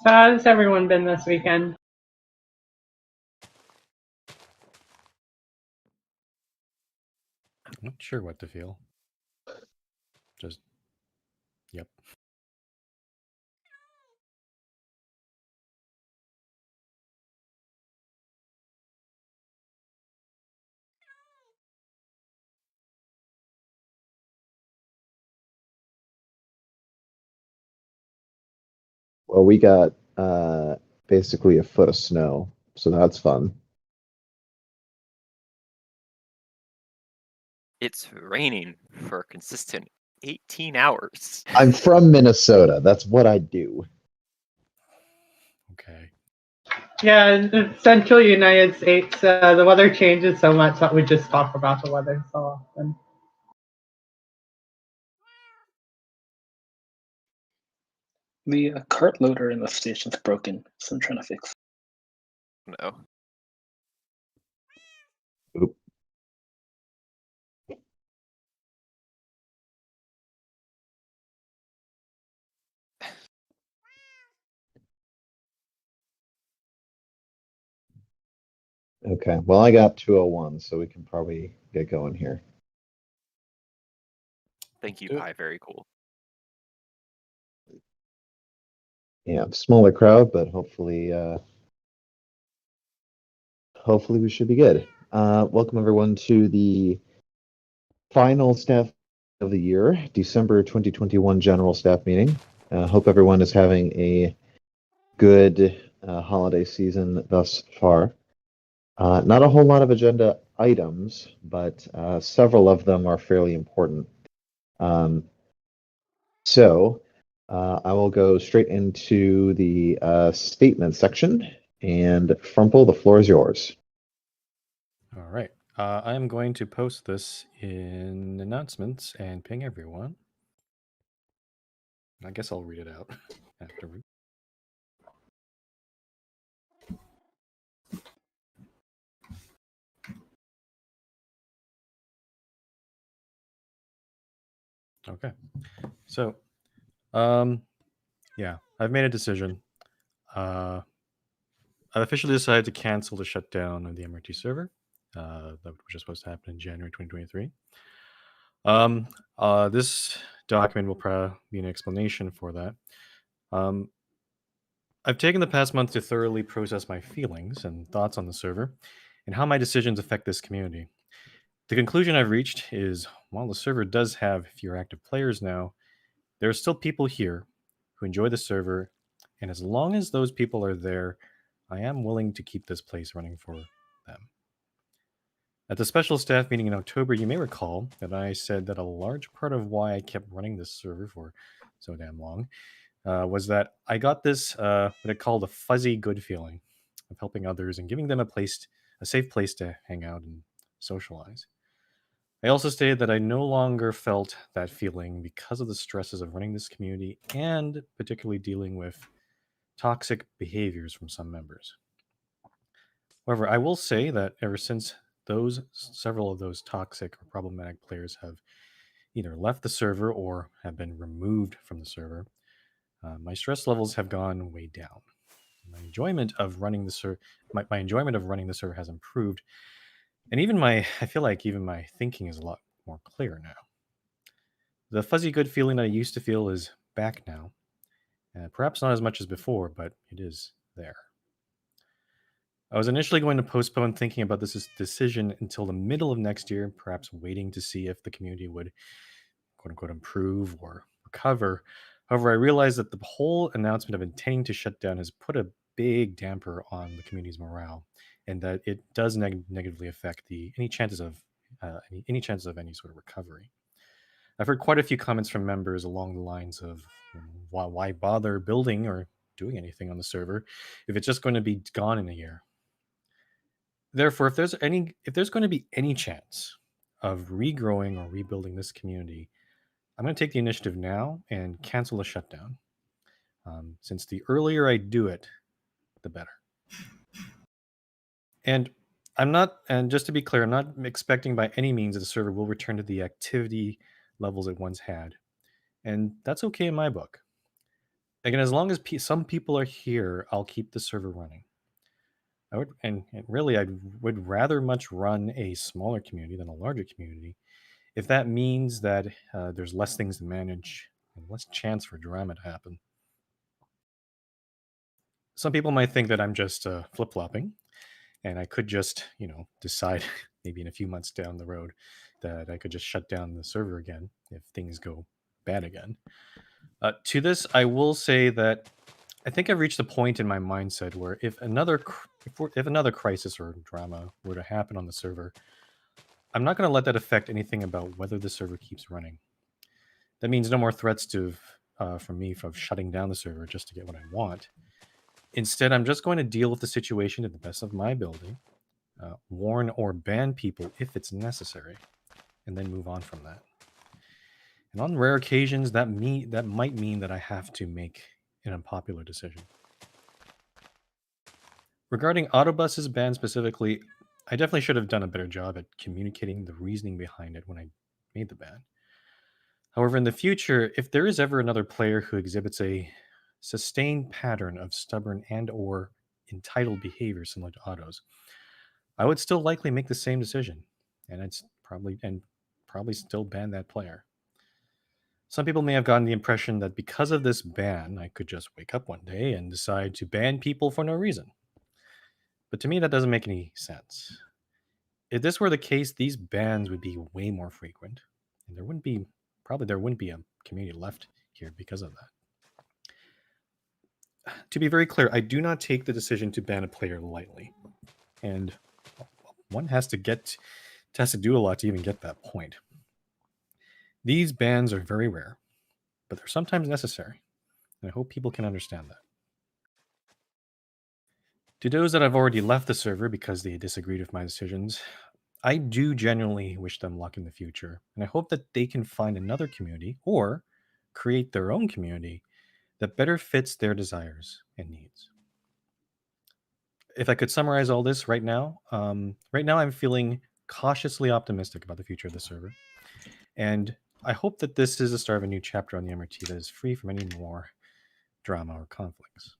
So how's everyone been this weekend? I'm not sure what to feel. Just, yep. Well, we got basically a foot of snow, so that's fun. It's raining for a consistent 18 hours. I'm from Minnesota. That's what I do. Okay. Yeah, in the central United States, the weather changes so much that we just talk about the weather so often. The cart loader in the station's broken, so I'm trying to fix it. No. Oop. Okay, well, I got 201, so we can probably get going here. Thank you, Do it. Pi. Very cool. Yeah, smaller crowd, but hopefully we should be good. Welcome everyone to the final staff of the year, December 2021 general staff meeting. Hope everyone is having a good holiday season thus far. Not a whole lot of agenda items, but several of them are fairly important. So I will go straight into the statement section. And Frumple, the floor is yours. All right. I'm going to post this in announcements and ping everyone. I guess I'll read it out afterward. Okay. So, yeah, I've made a decision. I've officially decided to cancel the shutdown of the MRT server. That was supposed to happen in January 2023. This document will probably be an explanation for that. I've taken the past month to thoroughly process my feelings and thoughts on the server and how my decisions affect this community. The conclusion I've reached is while the server does have fewer active players now, there are still people here who enjoy the server, and as long as those people are there, I am willing to keep this place running for them. At the special staff meeting in October, you may recall that I said that a large part of why I kept running this server for so damn long was that I got this what I call the fuzzy good feeling of helping others and giving them a safe place to hang out and socialize. I also stated that I no longer felt that feeling because of the stresses of running this community and particularly dealing with toxic behaviors from some members. However, I will say that ever since several of those toxic or problematic players have either left the server or have been removed from the server, my stress levels have gone way down. My enjoyment of running the server, my enjoyment of running the server has improved, and I feel like even my thinking is a lot more clear now. The fuzzy good feeling that I used to feel is back now. Perhaps not as much as before, but it is there. I was initially going to postpone thinking about this decision until the middle of next year, perhaps waiting to see if the community would quote unquote improve or recover. However, I realized that the whole announcement of intending to shut down has put a big damper on the community's morale, and that it does negatively affect any chances of any sort of recovery. I've heard quite a few comments from members along the lines of why bother building or doing anything on the server if it's just going to be gone in a year. Therefore, if there's going to be any chance of regrowing or rebuilding this community, I'm going to take the initiative now and cancel the shutdown. Since the earlier I do it, the better. And just to be clear, I'm not expecting by any means that the server will return to the activity levels it once had. And that's okay in my book. Again, as long as some people are here, I'll keep the server running. I would rather much run a smaller community than a larger community, if that means that there's less things to manage and less chance for drama to happen. Some people might think that I'm just flip-flopping, and I could just, decide maybe in a few months down the road that I could just shut down the server again if things go bad again. To this, I will say that I think I've reached a point in my mindset where if another crisis or drama were to happen on the server, I'm not going to let that affect anything about whether the server keeps running. That means no more threats from me from shutting down the server just to get what I want. Instead, I'm just going to deal with the situation to the best of my ability, warn or ban people if it's necessary, and then move on from that. And on rare occasions, that might mean that I have to make an unpopular decision. Regarding Autobus's ban specifically, I definitely should have done a better job at communicating the reasoning behind it when I made the ban. However, in the future, if there is ever another player who exhibits a sustained pattern of stubborn and or entitled behavior similar to Otto's, I would still likely make the same decision, and I'd probably still ban that player. Some people may have gotten the impression that because of this ban, I could just wake up one day and decide to ban people for no reason. But to me, that doesn't make any sense. if this were the case, these bans would be way more frequent, and there wouldn't be a community left here because of that. To be very clear, I do not take the decision to ban a player lightly, and one has to do a lot to even get that point. These bans are very rare, but they're sometimes necessary, and I hope people can understand that. To those that have already left the server because they disagreed with my decisions, I do genuinely wish them luck in the future, and I hope that they can find another community or create their own community that better fits their desires and needs. If I could summarize all this right now I'm feeling cautiously optimistic about the future of the server, and I hope that this is the start of a new chapter on the MRT that is free from any more drama or conflicts.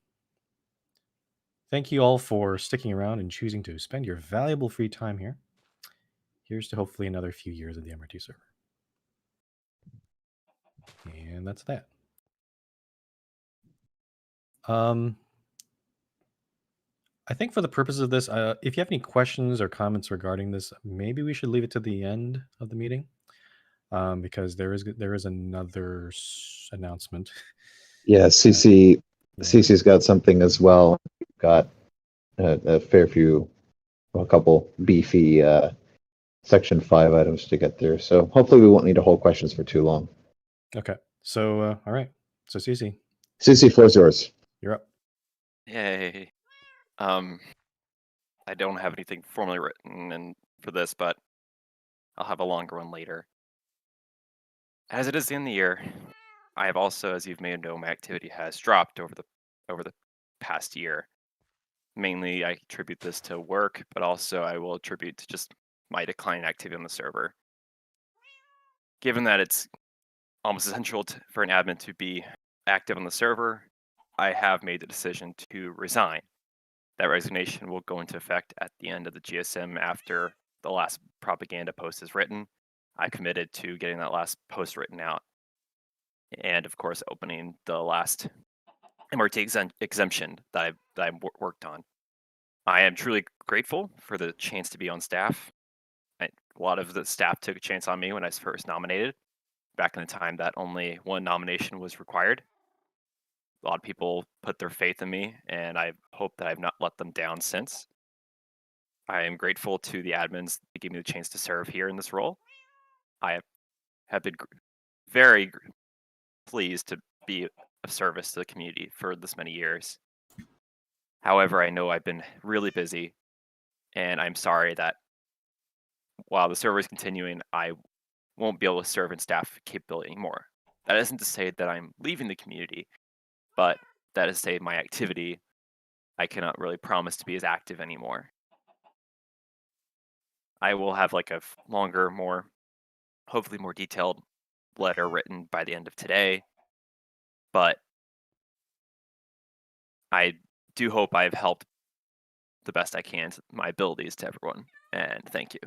Thank you all for sticking around and choosing to spend your valuable free time here. Here's to hopefully another few years of the MRT server. And that's that. I think for the purpose of this, if you have any questions or comments regarding this, maybe we should leave it to the end of the meeting, because there is another announcement. Yeah, CC's got something as well. Got a couple beefy Section 5 items to get through. So hopefully we won't need to hold questions for too long. Okay. So, all right. So, CC, floor's yours. you're up. Yay. I don't have anything formally written for this, but I'll have a longer one later. As it is the end of the year, I have also, as you've made know, my activity has dropped over the past year. Mainly, I attribute this to work, but also I will attribute to just my decline in activity on the server. Given that it's almost essential for an admin to be active on the server, I have made the decision to resign. That resignation will go into effect at the end of the GSM after the last propaganda post is written. I committed to getting that last post written out, and of course opening the last MRT exemption that I worked on. I am truly grateful for the chance to be on staff. A lot of the staff took a chance on me when I was first nominated, back in the time that only one nomination was required. A lot of people put their faith in me, and I hope that I've not let them down since. I am grateful to the admins that gave me the chance to serve here in this role. I have been very pleased to be of service to the community for this many years. However, I know I've been really busy, and I'm sorry that while the server is continuing, I won't be able to serve in staff capability anymore. That isn't to say that I'm leaving the community, but that is to say my activity, I cannot really promise to be as active anymore. I will have like a longer, hopefully more detailed letter written by the end of today, but I do hope I've helped the best I can to my abilities to everyone, and thank you.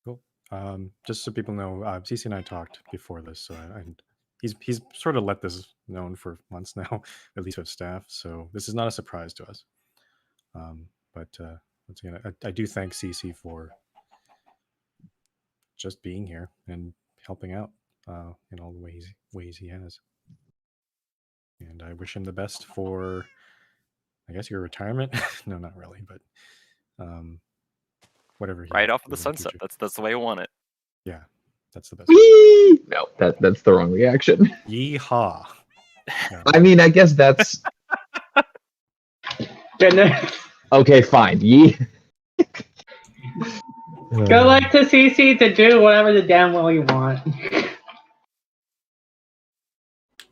Cool. Just so people know, CC and I talked before this, so he's sort of let this known for months now, at least with staff. So this is not a surprise to us. But once again, I do thank CC for just being here and helping out in all the ways he has. And I wish him the best for, I guess, your retirement. No, not really, but whatever. Right off of the sunset. That's the way I want it. Yeah, that's the best. Whee! No, that's the wrong reaction. Yeehaw. No. I mean, I guess that's Goodness. okay. Fine. Yee. Go like to CC to do whatever the damn well you want.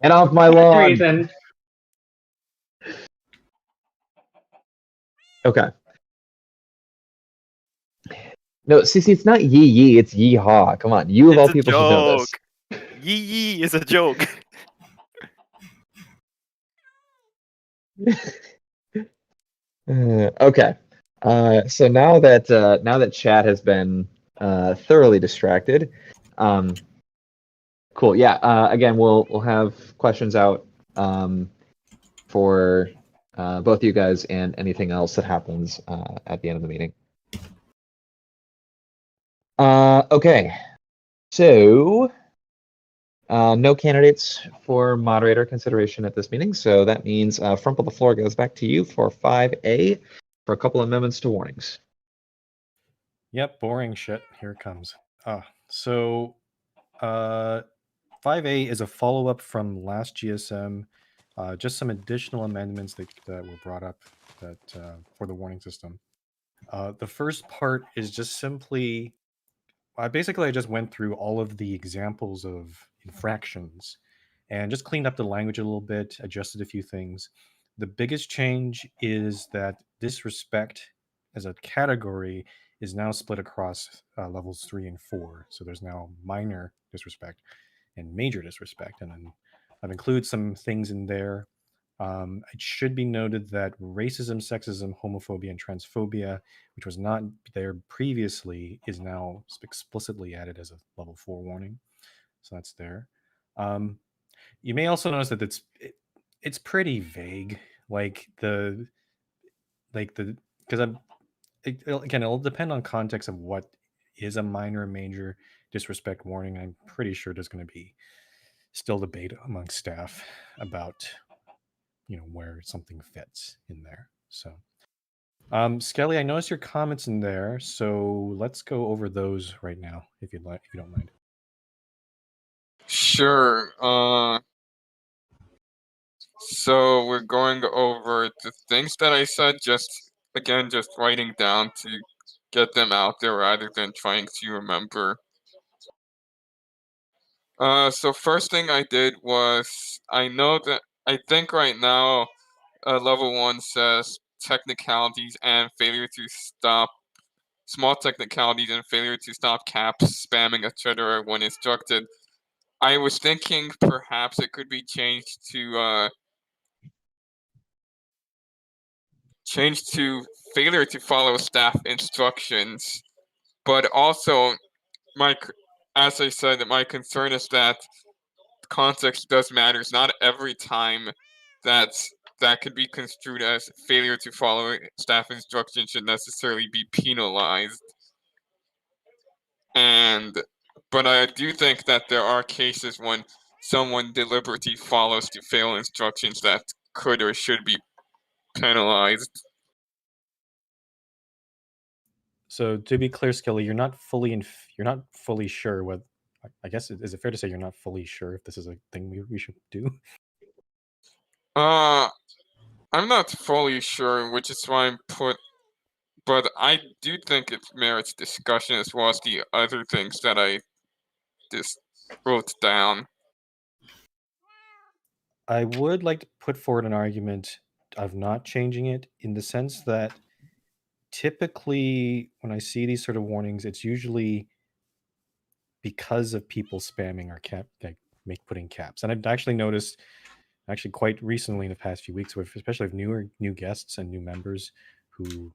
And off my Good lawn. reason. Okay. No, CC, it's not yee yee, it's yeehaw. Come on, you of all people should know this. Yee yee is a joke. Okay. So now that chat has been thoroughly distracted, cool. Yeah. Again, we'll have questions out for both you guys and anything else that happens at the end of the meeting. Okay, so no candidates for moderator consideration at this meeting, so that means Frumple, the floor goes back to you for 5A for a couple amendments to warnings. Yep, boring shit. Here it comes. So 5A is a follow-up from last GSM. Just some additional amendments that were brought up that for the warning system. The first part is just simply, basically I just went through all of the examples of infractions and just cleaned up the language a little bit, adjusted a few things. The biggest change is that disrespect as a category is now split across levels 3 and 4. So there's now minor disrespect and major disrespect. And then I've included some things in there. It should be noted that racism, sexism, homophobia, and transphobia, which was not there previously, is now explicitly added as a level 4 warning. So that's there. You may also notice that it's pretty vague. Because again, it'll depend on context of what is a minor and major disrespect warning. I'm pretty sure there's going to be still debate among staff about where something fits in there. So Skelly, I noticed your comments in there, so let's go over those right now if you don't mind. Sure. So we're going over the things that I said, just writing down to get them out there rather than trying to remember. So first thing I did was, I think right now level 1 says technicalities and failure to stop small technicalities and failure to stop caps, spamming, etc. when instructed. I was thinking perhaps it could be changed to failure to follow staff instructions, but also as I said, my concern is that context does matter. It's not every time that could be construed as failure to follow staff instructions should necessarily be penalized. But I do think that there are cases when someone deliberately follows to fail instructions that could or should be penalized. So to be clear, Skelly, you're not fully sure what. I guess is it fair to say you're not fully sure if this is a thing we should do? I'm not fully sure, which is why but I do think it merits discussion as well as the other things that I just wrote down. I would like to put forward an argument of not changing it, in the sense that typically when I see these sort of warnings, it's usually because of people spamming or putting caps. And I've actually noticed quite recently in the past few weeks, especially with new guests and new members who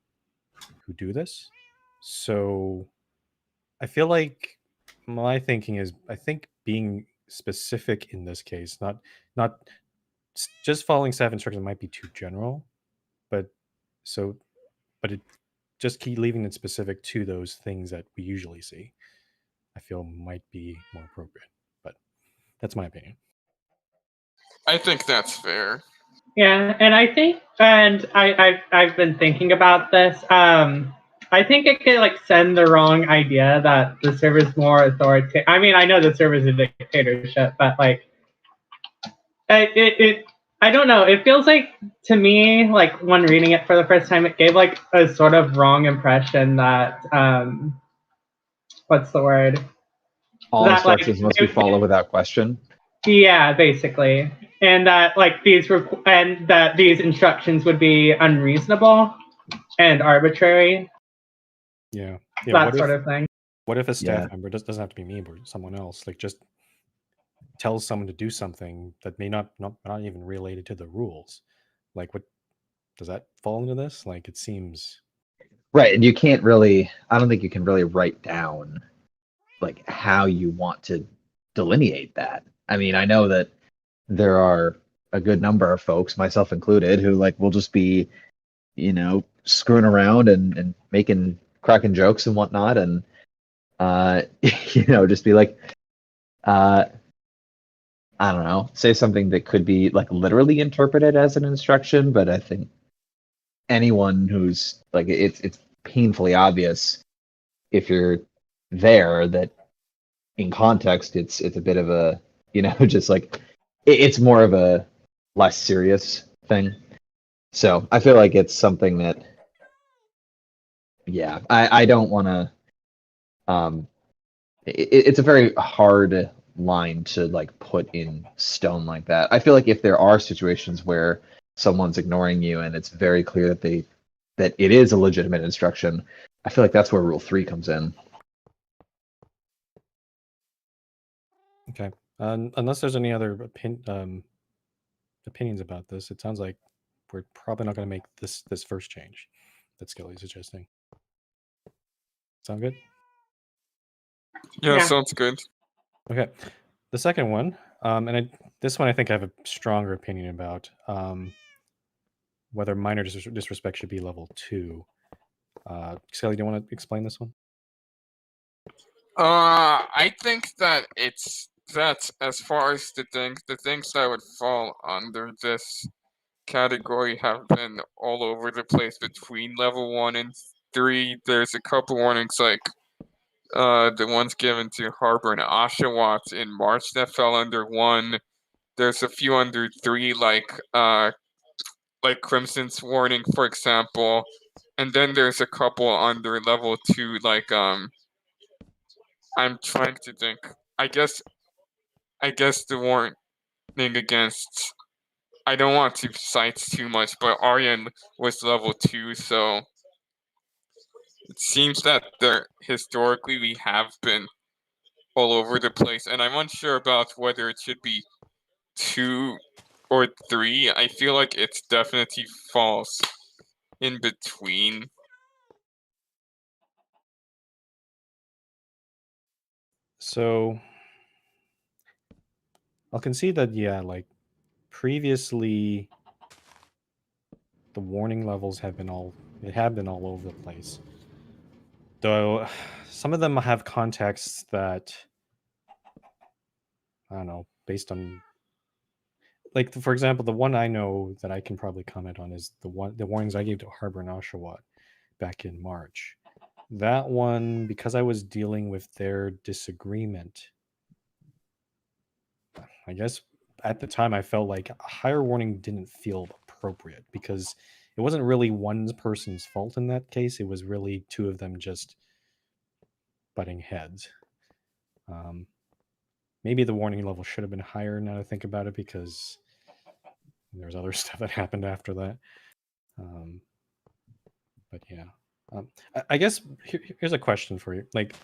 do this. So I feel like my thinking is, I think being specific in this case, not just following staff instructions might be too general, but it just keep leaving it specific to those things that we usually see, I feel might be more appropriate. But that's my opinion. I think that's fair. Yeah, and I think, and I've been thinking about this. I think it could send the wrong idea that the server's more authoritative. I mean, I know the server's a dictatorship, but I don't know. It feels like, to me, when reading it for the first time, it gave a sort of wrong impression that what's the word? All instructions must be followed without question. Yeah, basically, and that these instructions would be unreasonable and arbitrary. Yeah, that sort of thing. What if a staff member doesn't have to be me, but someone else, just tells someone to do something that may not even related to the rules? What does that fall into this? It seems right, and you can't really. I don't think you can really write down how you want to delineate that. I mean, I know that there are a good number of folks, myself included, who like will just be, screwing around and cracking jokes and whatnot, and just be like, I don't know, say something that could be like literally interpreted as an instruction, but I think anyone who's like, it's painfully obvious if you're there that in context it's a bit of a just like it's more of a less serious thing. So I feel like it's something that I don't want to it's a very hard line to like put in stone like that. I feel like if there are situations where someone's ignoring you and it's very clear that it is a legitimate instruction, I feel like that's where Rule 3 comes in. Okay. Unless there's any other opinions about this, it sounds like we're probably not going to make this first change that Skelly's suggesting. Sound good? Yeah, Yeah. sounds good. Okay. The second one, this one I think I have a stronger opinion about, whether minor disrespect should be level 2. Skelly, do you want to explain this one? I think that as far as the things that would fall under this category have been all over the place between level 1 and 3. There's a couple warnings like the ones given to Harbor and Oshawott in March that fell under 1. There's a few under 3 like Crimson's warning, for example. And then there's a couple under level 2 like I'm trying to think. I guess the warning against, I don't want to cite too much, but Aryan was level 2, so it seems that historically we have been all over the place, and I'm unsure about whether it should be 2 or 3. I feel like it's definitely falls in between. So I'll concede that, like previously the warning levels have been all over the place. Though some of them have contexts that, I don't know, based on, like, for example, the one I know that I can probably comment on is the warnings I gave to Harbor and Oshawott back in March. That one, because I was dealing with their disagreement, I guess at the time I felt like a higher warning didn't feel appropriate because it wasn't really one person's fault in that case. It was really two of them just butting heads. Maybe the warning level should have been higher now that I think about it, because there's other stuff that happened after that. But yeah, I guess here's a question for you. Like,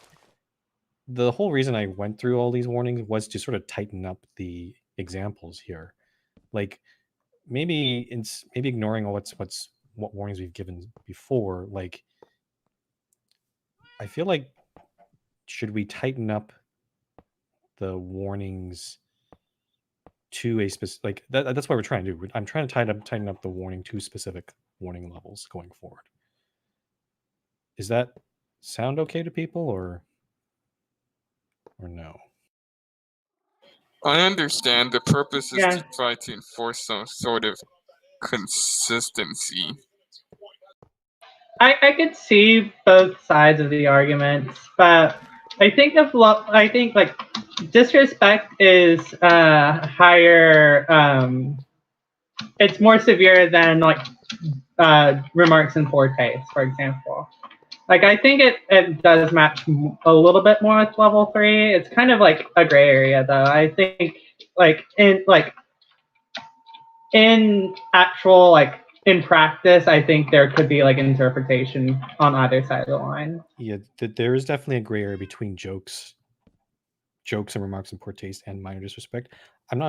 the whole reason I went through all these warnings was to sort of tighten up the examples here. Like, maybe ignoring all what warnings we've given before. Like, I feel like, should we tighten up the warnings to a specific, like that's what we're trying to do. I'm trying to tighten up the warning to specific warning levels going forward. Is that sound okay to people, or no? I understand the purpose is Yeah. to try to enforce some sort of consistency. I could see both sides of the arguments, but I think like disrespect is higher. It's more severe than like remarks in poor taste, for example. Like, I think it does match a little bit more with level 3. It's kind of like a gray area, though. I think in actual, like, in practice, I think there could be like interpretation on either side of the line. Yeah, there is definitely a gray area between jokes and remarks in poor taste and minor disrespect. I'm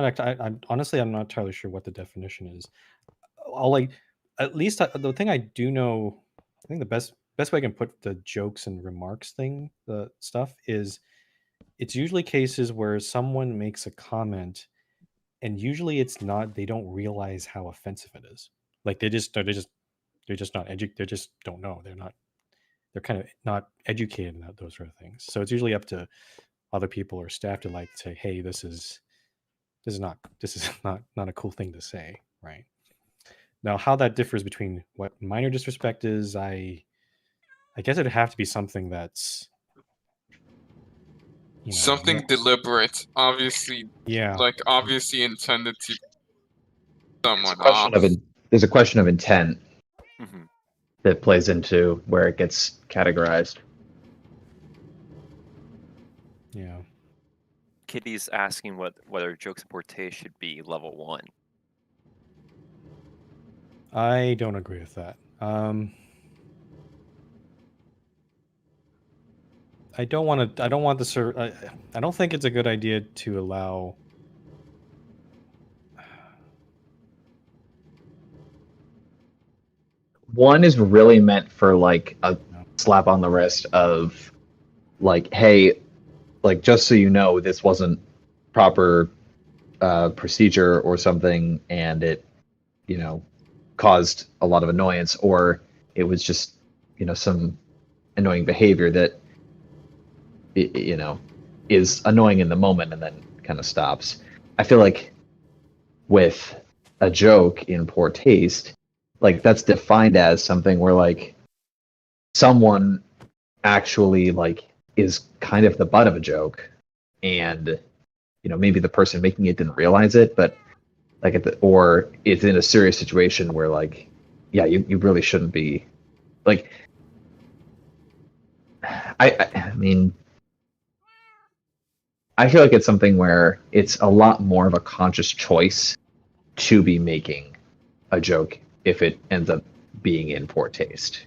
honestly not entirely sure what the definition is. The thing I do know, I think the best way I can put the jokes and remarks thing, the stuff, is it's usually cases where someone makes a comment and usually it's not. They don't realize how offensive it is. Like they're just not they just don't know. They're kind of not educated in those sort of things. So it's usually up to other people or staff to like say, hey, this is not a cool thing to say, right? Now, how that differs between what minor disrespect is, I guess it'd have to be something that's, something deliberate, obviously, yeah, like obviously intended to someone There's a question of intent Mhm. that plays into where it gets categorized. yeah. Kitty's asking whether jokes in poor taste should be level 1. I don't agree with that. I don't want to. I don't want the server. I don't think it's a good idea to allow. One is really meant for like a slap on the wrist of like, hey, like just so you know, this wasn't proper procedure or something, and it, caused a lot of annoyance, or it was just, some annoying behavior that, is annoying in the moment and then kind of stops. I feel like with a joke in poor taste, like that's defined as something where like someone actually like is kind of the butt of a joke, and maybe the person making it didn't realize it, but like or it's in a serious situation where like, yeah, you really shouldn't be like. I mean, I feel like it's something where it's a lot more of a conscious choice to be making a joke if it ends up being in poor taste.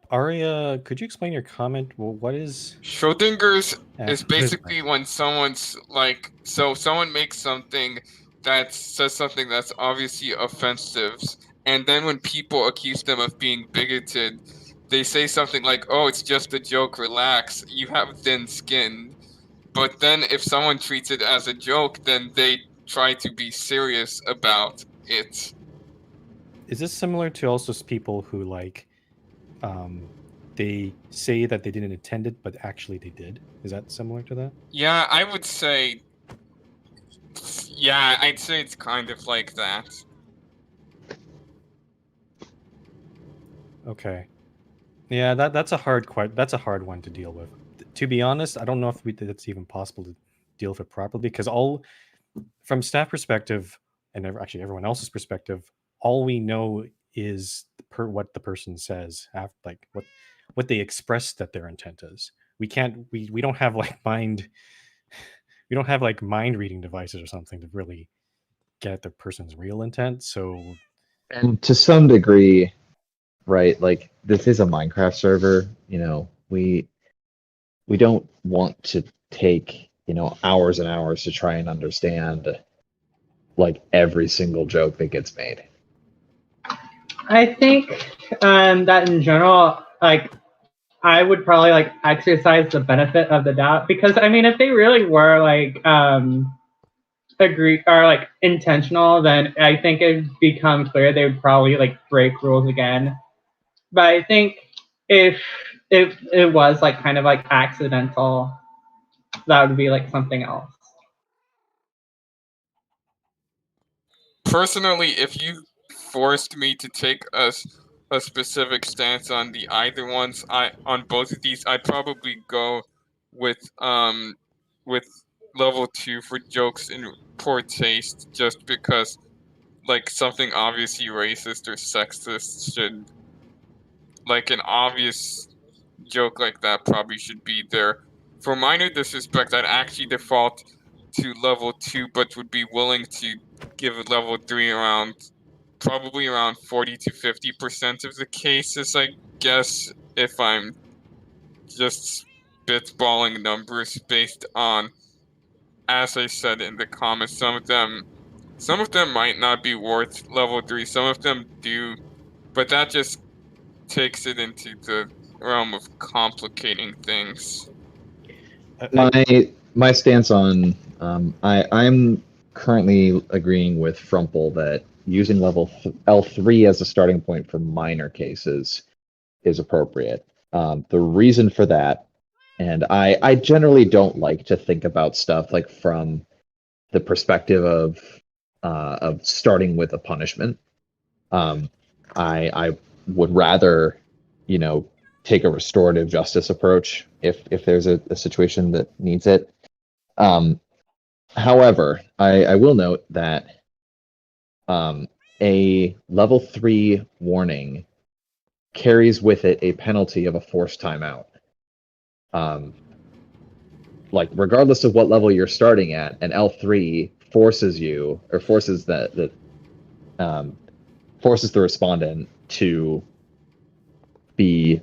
Aria, could you explain your comment? Well, what is Schrodinger's Yeah, is basically when someone's like, so someone makes something that says something that's obviously offensive, and then when people accuse them of being bigoted, they say something like, oh, it's just a joke, relax, you have thin skin. But then if someone treats it as a joke, then they try to be serious about it. Is this similar to also people who like they say that they didn't intend it, but actually they did? Is that similar to that? Yeah, I would say. Yeah, I'd say it's kind of like that. Okay. Yeah, that's a hard one to deal with. To be honest, I don't know if that's even possible to deal with it properly, because from staff perspective and actually everyone else's perspective, all we know is what the person says after, like what they express that their intent is. We don't have like mind reading devices or something to really get at the person's real intent. So, And to some degree, right, like this is a Minecraft server, we don't want to take, hours and hours to try and understand like every single joke that gets made. I think that in general, like, I would probably like exercise the benefit of the doubt, because I mean, if they really were like agree or like intentional, then I think it'd become clear they would probably like break rules again. But I think if it was like kind of like accidental, that would be like something else. Personally, if you forced me to take a specific stance on the either ones, on both of these, I'd probably go with level 2 for jokes in poor taste, just because like something obviously racist or sexist should, like an obvious joke like that probably should be there. For minor disrespect, I'd actually default to level 2, but would be willing to give it level 3 probably around 40 to 50% of the cases, I guess, if I'm just spitballing numbers based on, as I said in the comments, some of them might not be worth level 3, some of them do, but that just takes it into the realm of complicating things. My stance on I'm currently agreeing with Frumple that using level L3 as a starting point for minor cases is appropriate. The reason for that, and I generally don't like to think about stuff like from the perspective of starting with a punishment. I would rather, take a restorative justice approach if there's a situation that needs it. However, I will note that a level 3 warning carries with it a penalty of a forced timeout. Like regardless of what level you're starting at, an L3 forces you or forces the respondent to be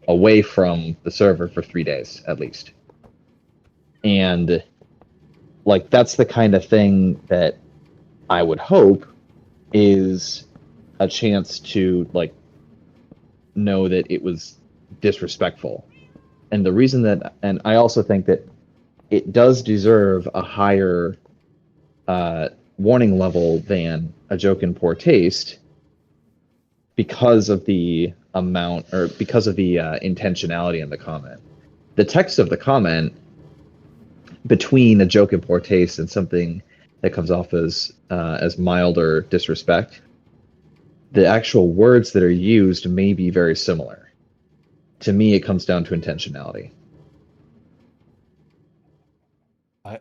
away from the server for 3 days at least. And like that's the kind of thing that I would hope is a chance to like know that it was disrespectful. And the reason that, and I also think that it does deserve a higher warning level than a joke in poor taste because of the amount or because of the intentionality in the comment. The text of the comment between a joke in poor taste and something that comes off as milder disrespect, the actual words that are used may be very similar. To me, it comes down to intentionality. I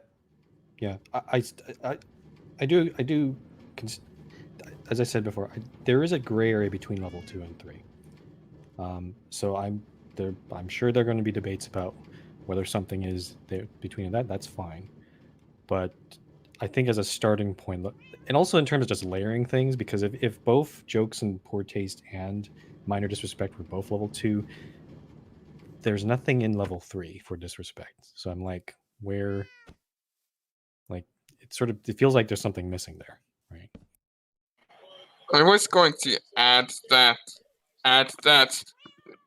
do. As I said before, there is a gray area between level 2 and 3. So I'm sure there are going to be debates about whether something is there between that. That's fine, but I think as a starting point, and also in terms of just layering things, because if both jokes and poor taste and minor disrespect were both level 2, there's nothing in level 3 for disrespect. So I'm like, where? Like it feels like there's something missing there, right? I was going to add that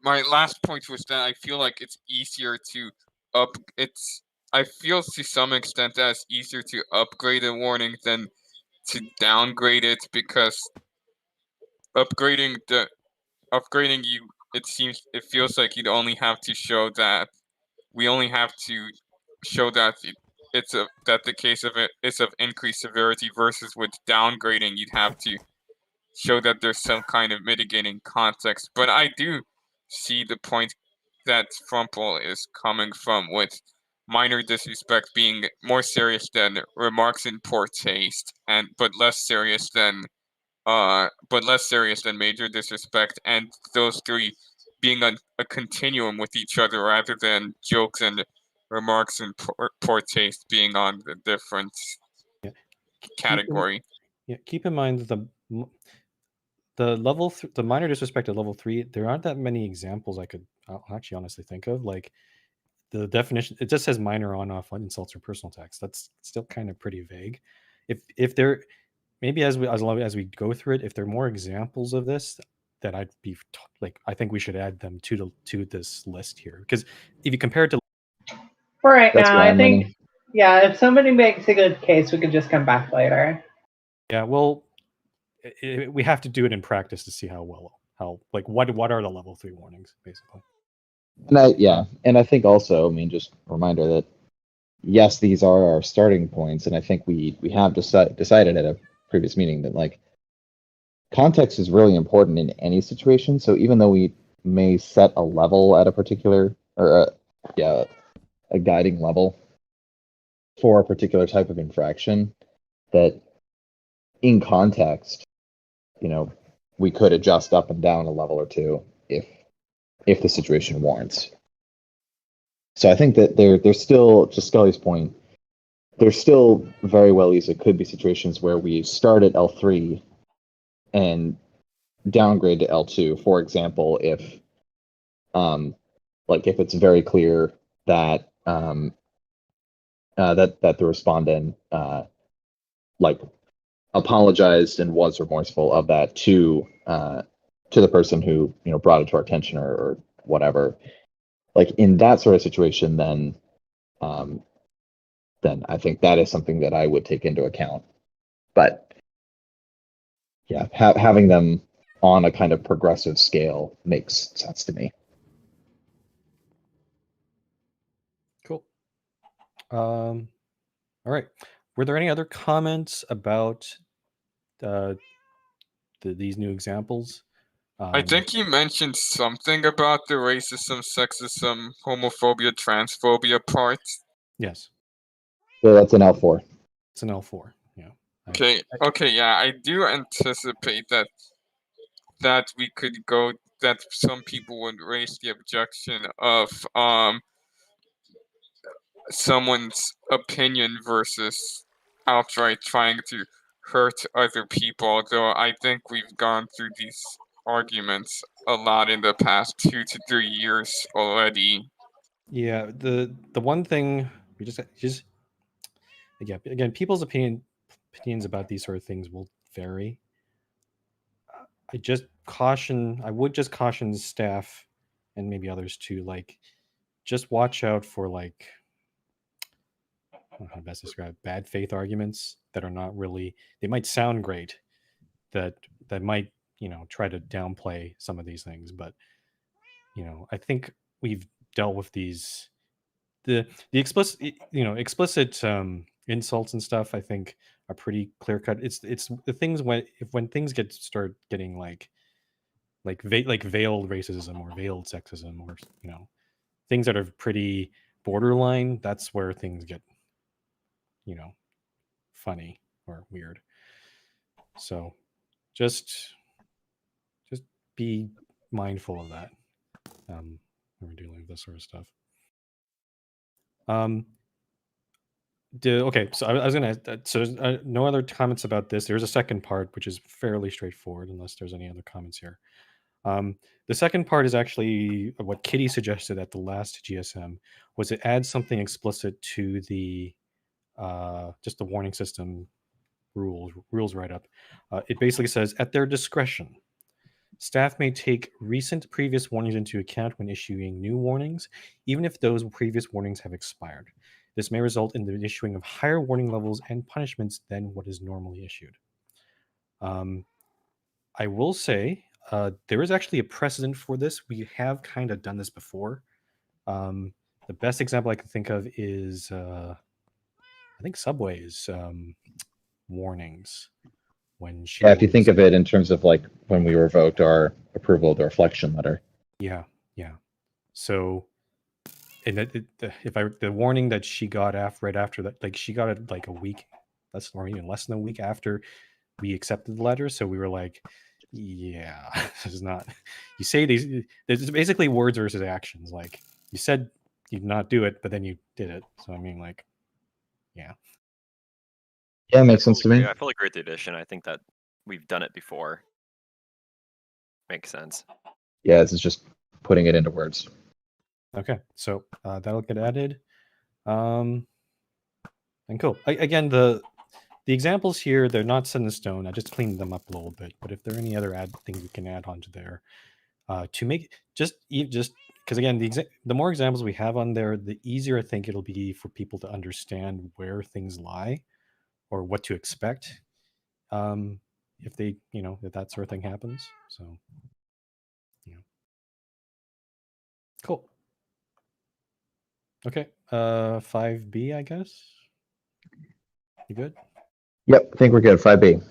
my last point was that I feel like it's easier to I feel to some extent that it's easier to upgrade a warning than to downgrade it, because upgrading you, it feels like you'd only have to show that that the case of it is of increased severity, versus with downgrading you'd have to show that there's some kind of mitigating context. But I do see the point that Frumple is coming from, with minor disrespect being more serious than remarks in poor taste, but less serious than major disrespect, and those three being a continuum with each other, rather than jokes and remarks in poor taste being on the different category. Keep in mind that the minor disrespect at level 3, there aren't that many examples I'll actually honestly think of. Like the definition, it just says minor on-off insults or personal attacks. That's still kind of pretty vague. If there, maybe as we go through it, if there are more examples of this, then I'd be like, I think we should add them to this list here, because if you compare it to right now, I think if somebody makes a good case, we could just come back later. Yeah, well, we have to do it in practice to see how what are the level 3 warnings basically. And I think also, just a reminder that yes, these are our starting points, and I think we have decided at a previous meeting that like context is really important in any situation. So even though we may set a level at a particular or a guiding level for a particular type of infraction, that in context, we could adjust up and down a level or two if the situation warrants. So I think that there's still, to Scully's point, there's still very well could be situations where we start at L3 and downgrade to L2. For example, if it's very clear that that the respondent apologized and was remorseful of that to the person who brought it to our attention or whatever. Like in that sort of situation, then then I think that is something that I would take into account. But yeah, having them on a kind of progressive scale makes sense to me. Cool. All right. Were there any other comments about these new examples? I think you mentioned something about the racism, sexism, homophobia, transphobia part. Yes. So that's an L4. It's an L4. Yeah. Okay. Okay. Yeah, I do anticipate that we could go. That some people would raise the objection of someone's opinion versus outright trying to hurt other people. Though I think we've gone through these arguments a lot in the past 2 to 3 years already. Yeah. The one thing we just again, people's opinions about these sort of things will vary. I would just caution the staff and maybe others too, like, just watch out for, like, I don't know how to best describe bad faith arguments that are not really, they might sound great, that might, try to downplay some of these things, but I think we've dealt with these, the explicit insults and stuff, I think, are pretty clear cut. It's the things when things start getting like veiled racism or veiled sexism, or things that are pretty borderline, that's where things get funny or weird. So just be mindful of that when we're dealing with this sort of stuff. Okay, so I was gonna. So there's no other comments about this. There's a second part, which is fairly straightforward, unless there's any other comments here. The second part is actually what Kitty suggested at the last GSM, was it add something explicit to the just the warning system rules write-up. It basically says, at their discretion, staff may take recent previous warnings into account when issuing new warnings, even if those previous warnings have expired. This may result in the issuing of higher warning levels and punishments than what is normally issued. I will say there is actually a precedent for this. We have kind of done this before. The best example I can think of is, I think, Subway's warnings. When she if you think of it in terms of like when we revoked our approval of the reflection letter. Yeah. So, and the warning that she got right after that, like she got it like a week, or even less than a week after we accepted the letter. So we were like, yeah, this is not. You say these. There's basically words versus actions. Like, you said you'd not do it, but then you did it. So I mean, like, yeah. Yeah, it makes sense to me. I fully agree with the addition. I think that we've done it before. Makes sense. Yeah, this is just putting it into words. Okay, so that'll get added. And cool. Again, the examples here, they're not set in stone. I just cleaned them up a little bit. But if there are any other things we can add onto there to make just because, again, the more examples we have on there, the easier I think it'll be for people to understand where things lie or what to expect if they, if that sort of thing happens. So, cool. Okay, 5B, I guess. You good? Yep, I think we're good. 5B.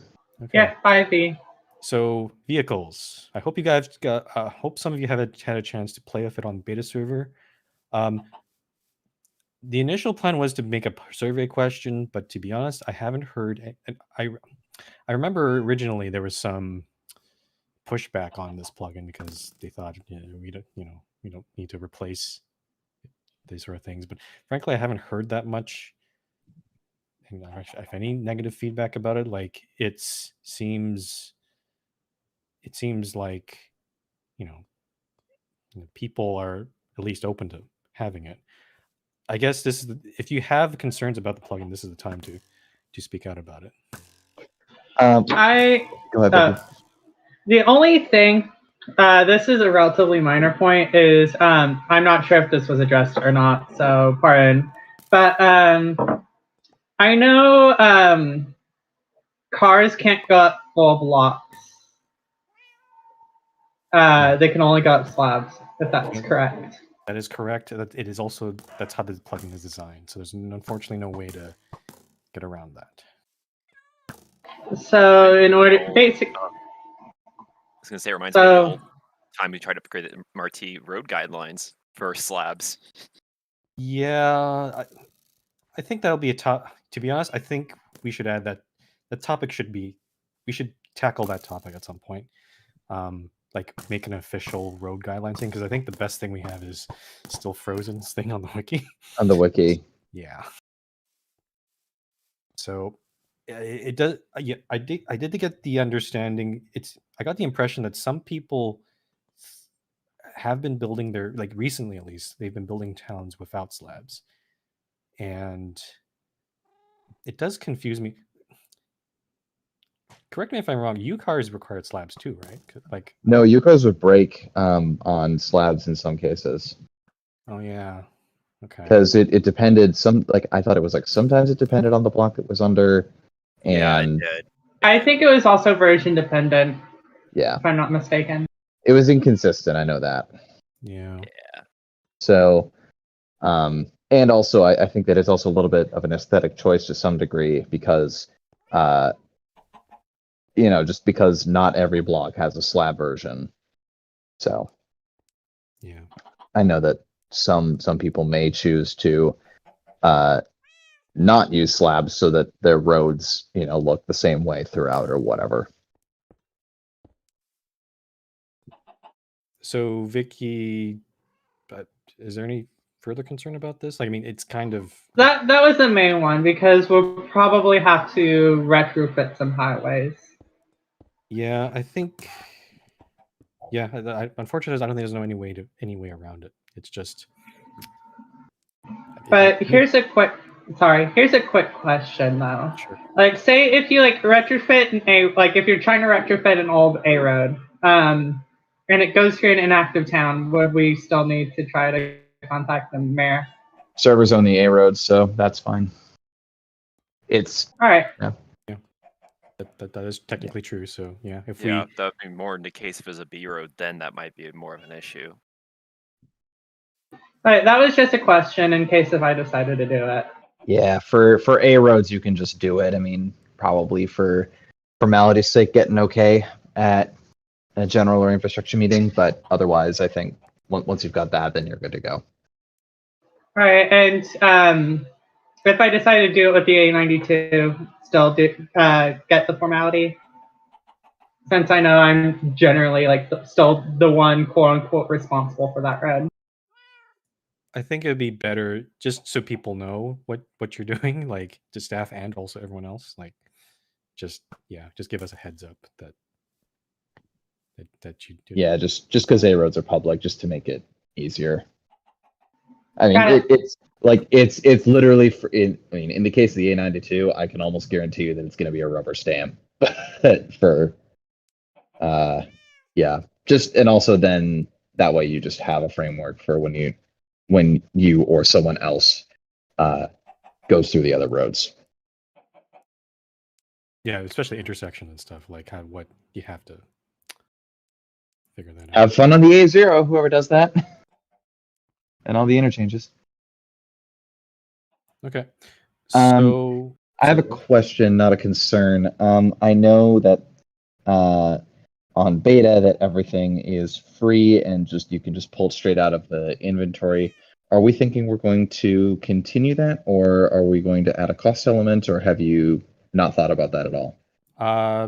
Okay. Yeah, 5B. So vehicles. I hope you guys hope some of you have had a chance to play with it on beta server. The initial plan was to make a survey question, but to be honest, I haven't heard. I remember originally there was some pushback on this plugin because they thought we don't need to replace these sort of things. But frankly, I haven't heard that much. If any negative feedback about it, like it seems like people are at least open to having it. I guess this is if you have concerns about the plugin, this is the time to speak out about it. Go ahead, Becky. The only thing, this is a relatively minor point, is I'm not sure if this was addressed or not, so pardon. But I know cars can't go up full blocks. They can only go up slabs, if that's correct. That is correct. It is also, that's how the plugin is designed. So there's unfortunately no way to get around that. So in order, I was gonna say, it reminds me of the old time we tried to upgrade the MRT road guidelines for slabs. Yeah, I think that'll be a top. To be honest, I think we should add that. The topic should be, we should tackle that topic at some point. Like make an official road guidelines thing, because I think the best thing we have is still Frozen's thing on the wiki. On the wiki. Yeah. So it does. Yeah, I did get the understanding. I got the impression that some people have been building their, like recently at least, they've been building towns without slabs, and it does confuse me. Correct me if I'm wrong. U-cars required slabs too, right? Like, No, Yukos would break on slabs in some cases. oh yeah, okay. Because it depended, I thought it was like sometimes it depended on the block it was under, and Yeah, it did. I think it was also version dependent, yeah, if I'm not mistaken. it was inconsistent. I know that. Yeah. So, and also I think that it's also a little bit of an aesthetic choice to some degree because, just because not every block has a slab version. So, Yeah. I know that some people may choose to not use slabs so that their roads, look the same way throughout or whatever. So Vicky, is there any further concern about this? Like, I mean, it's kind of That was the main one, because we'll probably have to retrofit some highways. yeah. I think unfortunately, I don't think there's any way around it. It's just. But here's a quick question though. Sure. Like, say if you retrofit if you're trying to retrofit an old A road, and it goes through an inactive town, would we still need to try to contact the mayor? Servers on the A roads, so that's fine. It's all right. Yeah. That is technically true. So yeah, That would be more in the case if it was a B road, then that might be more of an issue. Right, that was just a question in case if I decided to do it. Yeah, for A roads you can just do it. I mean, probably for formality's sake, getting okay at a general or infrastructure meeting, but otherwise, I think once you've got that, then you're good to go. All right, and if I decide to do it with the A92, still get the formality, since I know I'm generally still the one quote unquote responsible for that road. I think it would be better just so people know what you're doing, like to staff and also everyone else. Like, just give us a heads up that you do. Yeah, just because A roads are public, just to make it easier. I mean, it's literally in the case of the A92, I can almost guarantee you that it's going to be a rubber stamp for and also then that way you just have a framework for when you or someone else goes through the other roads. Yeah, especially intersection and stuff, like what you have to figure that out. Have fun on the A0, whoever does that. And all the interchanges. Okay. So I have a question, not a concern. I know that on beta that everything is free and you can just pull it straight out of the inventory. Are we thinking we're going to continue that, or are we going to add a cost element, or have you not thought about that at all?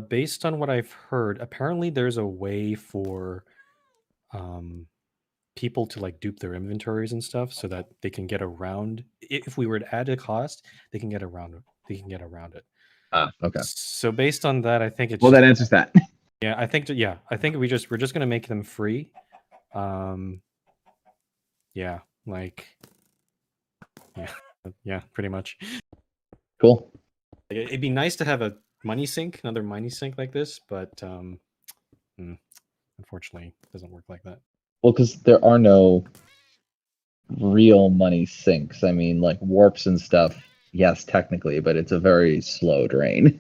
Based on what I've heard, apparently there's a way for people to dupe their inventories and stuff so that they can get around. If we were to add a cost, they can get around it. Okay. So based on that, I think it's that answers that. Yeah, I think we're just gonna make them free. Yeah, pretty much. Cool. It'd be nice to have a money sink, another money sink like this, but unfortunately, it doesn't work like that. Well, because there are no real money sinks. I mean, like warps and stuff, yes, technically, but it's a very slow drain.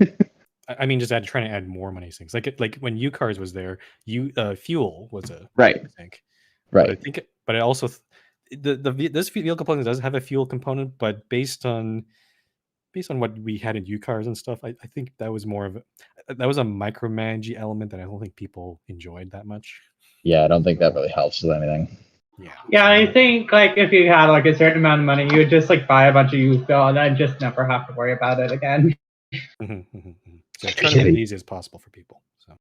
I mean, just trying to add more money things. Like when UCars was there, fuel was a Right. think. Right. But I think, but I also this vehicle component does have a fuel component, but based on what we had in UCars and stuff, I think that was more of that was a micromanaging element that I don't think people enjoyed that much. Yeah, I don't think that really helps with anything. Yeah. Yeah, I think like if you had like a certain amount of money, you would just like buy a bunch of used fuel and then just never have to worry about it again. So trying to make it easy as possible for people. So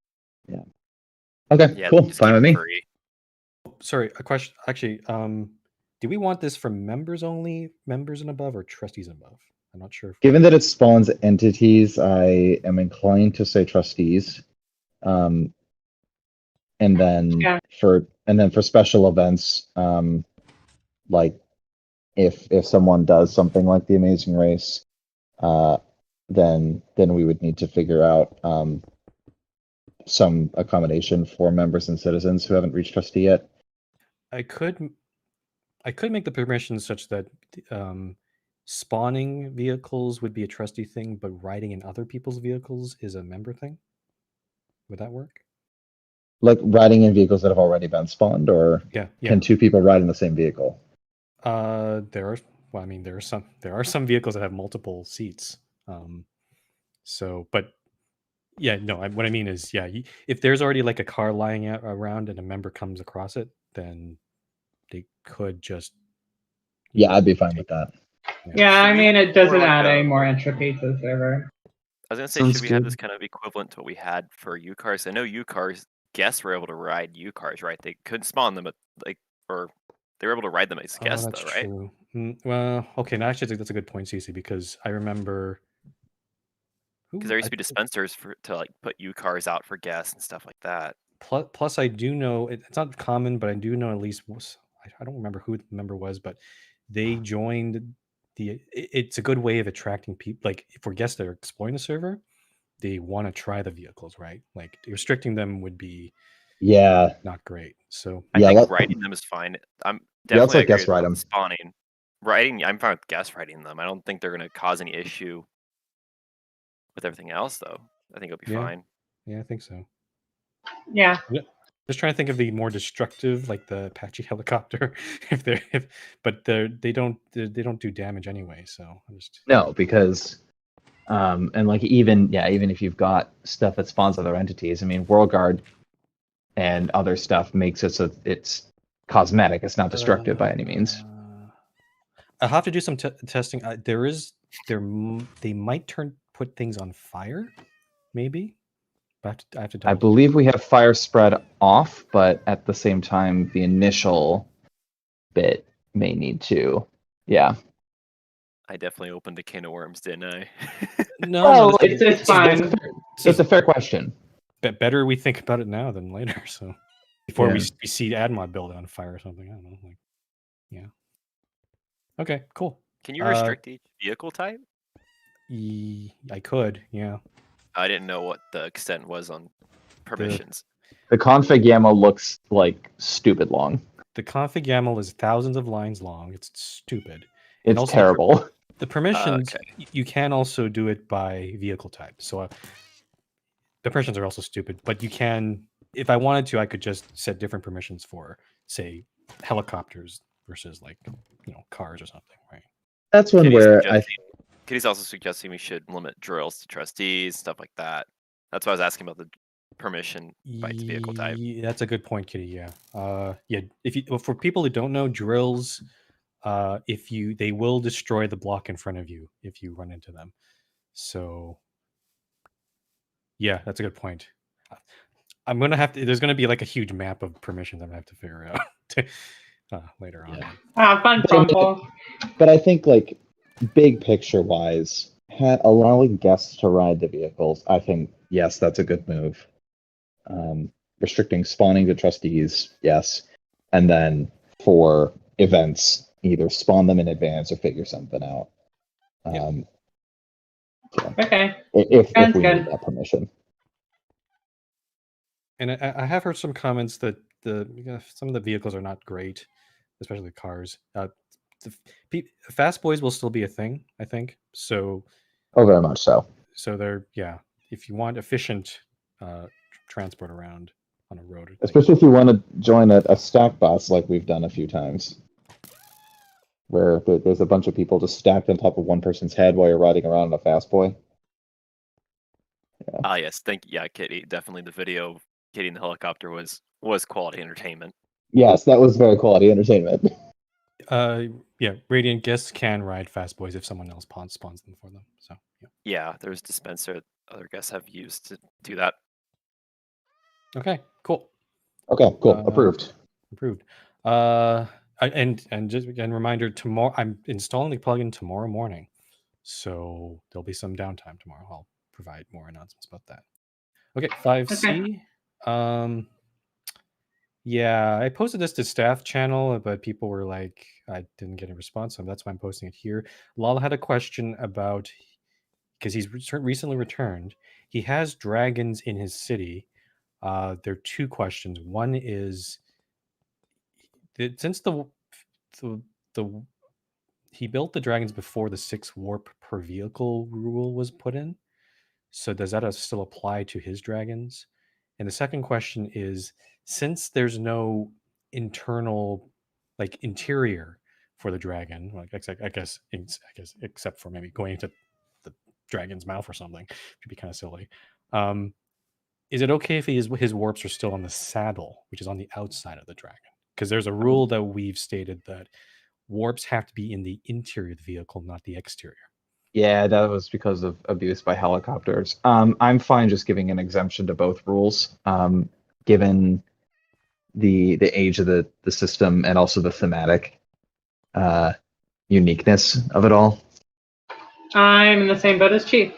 yeah. Okay, Yeah, cool. just Fine keep with it me. free. Sorry, a question. Actually, do we want this from members only, members and above, or trustees and above? I'm not sure. Given that it spawns entities, I am inclined to say trustees. And then Yeah. for special events, like if someone does something like the Amazing Race, then we would need to figure out some accommodation for members and citizens who haven't reached trustee yet. I could make the permissions such that spawning vehicles would be a trustee thing, but riding in other people's vehicles is a member thing. Would that work? Like riding in vehicles that have already been spawned, or Yeah. can two people ride in the same vehicle? There are. Well, I mean, there are some vehicles that have multiple seats. So, but yeah, no. What I mean is, yeah, if there's already like a car lying around and a member comes across it, then they could just. Yeah, I'd be fine with that. Yeah, I Should we mean, have it doesn't more like add a- any more entropy to the server. I was gonna say, Sounds should we have good. this kind of equivalent to what we had for UCars? I know UCars guests were able to ride UCars, right? They couldn't spawn them, or they were able to ride them as guests, that's though, right? true. Well, okay. Now, actually, that's a good point, Cece, because I remember. Because there used to be dispensers to like put UCars out for guests and stuff like that. Plus, I do know it's not common, but I do know at least I don't remember who the member was, but they joined it's a good way of attracting people. Like for guests that are exploring the server, they want to try the vehicles, right? Like restricting them would be not great. So I think riding them is fine. I'm definitely let guests agree ride with them. spawning. I'm fine with guests riding them. I don't think they're gonna cause any issue with everything else, though. I think it'll be fine. Yeah, I think so. Yeah. Just trying to think of the more destructive, like the Apache helicopter, but they don't do damage anyway. So I'm just no, because and like even if you've got stuff that spawns other entities, I mean, WorldGuard and other stuff makes it so it's cosmetic. It's not destructive by any means. I'll have to do some testing. They might put things on fire, maybe. But I have to. I believe we have fire spread off, but at the same time, the initial bit may need to. Yeah. I definitely opened a can of worms, didn't I? No, it's fine. It's a fair question. Better we think about it now than later. So before we see AdMod build on fire or something, I don't know. Like, yeah. Okay, cool. Can you restrict each vehicle type? I could, yeah. I didn't know what the extent was on permissions. The config YAML looks like stupid long. The config YAML is thousands of lines long. It's stupid. It's also terrible. The permissions, you can also do it by vehicle type. So the permissions are also stupid, but you can, if I wanted to, I could just set different permissions for, say, helicopters versus like, cars or something, right? That's one where Kitty's also suggesting we should limit drills to trustees, stuff like that. That's why I was asking about the permission by its vehicle type. That's a good point, Kitty. Yeah. For people who don't know, drills, they will destroy the block in front of you if you run into them. So, yeah, that's a good point. I'm gonna have to. There's gonna be like a huge map of permissions I'm gonna have to figure out later on. Fun trouble. But I think like big picture wise, allowing guests to ride the vehicles, I think yes, that's a good move. Restricting spawning to trustees, yes, and then for events, either spawn them in advance or figure something out. Okay. If we need that permission. And I have heard some comments that some of the vehicles are not great, especially cars. fast boys will still be a thing, I think. So Oh, very much so. they're if you want efficient transport around on a road, like, Especially if you want to join a stack bus like we've done a few times, where there's a bunch of people just stacked on top of one person's head while you're riding around in a fast boy. Ah, yes, Kitty. Definitely, the video of Kitty in the helicopter was quality entertainment. Yes, that was very quality entertainment. Radiant guests can ride fast boys if someone else spawns them for them. So Yeah, there's dispenser other guests have used to do that. Okay, cool. Okay, cool. Approved. And just again, reminder, tomorrow I'm installing the plugin tomorrow morning, so there'll be some downtime tomorrow. I'll provide more announcements about that. Okay, 5C. Okay. Yeah, I posted this to staff channel, but people were like, I didn't get a response, so that's why I'm posting it here. Lala had a question about, because he's recently returned. He has dragons in his city. There are two questions. One is, since the he built the dragons before the 6 warp per vehicle rule was put in, so does that still apply to his dragons? And the second question is, since there's no internal, like, interior for the dragon, like I guess except for maybe going into the dragon's mouth or something, would be kind of silly. Is it okay if his warps are still on the saddle, which is on the outside of the dragon? Because there's a rule that we've stated that warps have to be in the interior of the vehicle, not the exterior. Yeah, that was because of abuse by helicopters. I'm fine just giving an exemption to both rules, given the age of the system and also the thematic uniqueness of it all. I'm in the same boat as Chief.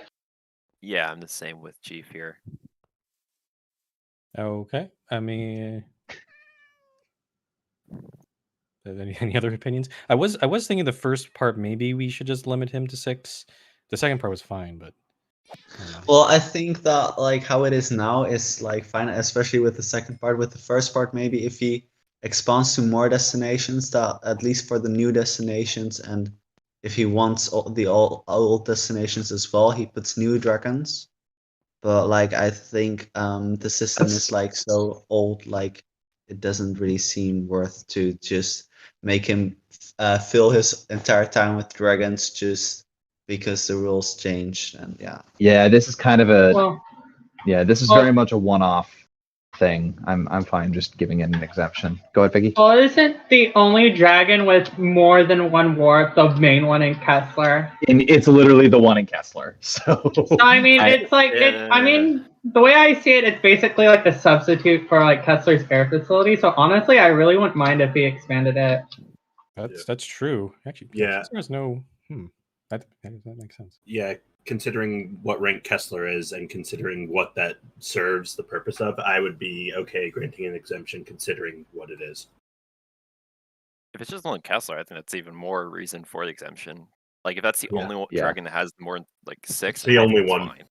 Yeah, I'm the same with Chief here. Okay. I mean, any other opinions? I was thinking the first part, maybe we should just limit him to 6. The second part was fine, but well, I think that like how it is now is like fine, especially with the second part. With the first part, maybe if he expands to more destinations, that at least for the new destinations, and if he wants the old destinations as well, he puts new dragons. But like I think the system is like so old, like it doesn't really seem worth to just make him fill his entire time with dragons just because the rules changed. And yeah, this is kind of this is very much a one-off thing. I'm fine just giving it an exception. Go ahead, Piggy. Well, isn't the only dragon with more than one warp the main one in Kessler? And it's literally the one in Kessler. So I mean, it's like I mean, the way I see it, it's basically like a substitute for like Kessler's air facility. So honestly, I really wouldn't mind if he expanded it. That's true. Actually, Kessler's no. That makes sense. Yeah, considering what rank Kessler is and considering what that serves the purpose of, I would be okay granting an exemption considering what it is. If it's just only Kessler, I think that's even more reason for the exemption. Like if that's the only dragon that has more like 6, the only one. Fine.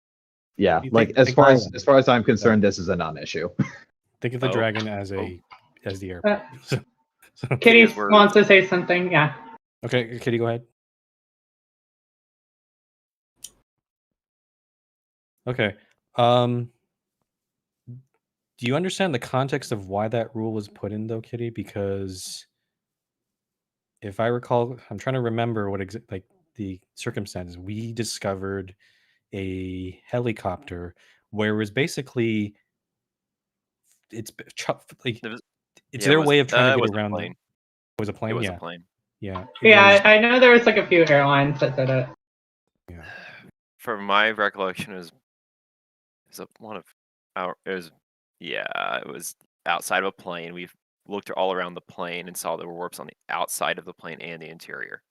Yeah, like as far as I'm concerned, this is a non-issue. Think of the dragon as the airport. Kitty wants to say something. Yeah. Okay, Kitty, go ahead. Okay. Do you understand the context of why that rule was put in, though, Kitty? Because if I recall, I'm trying to remember what like the circumstances. We discovered a helicopter where it was basically it's their way of trying to get around. It was a plane. It was a plane. Yeah. I know there was like a few airlines that did it. Yeah. From my recollection, it was outside of a plane. We've looked all around the plane and saw there were warps on the outside of the plane and the interior.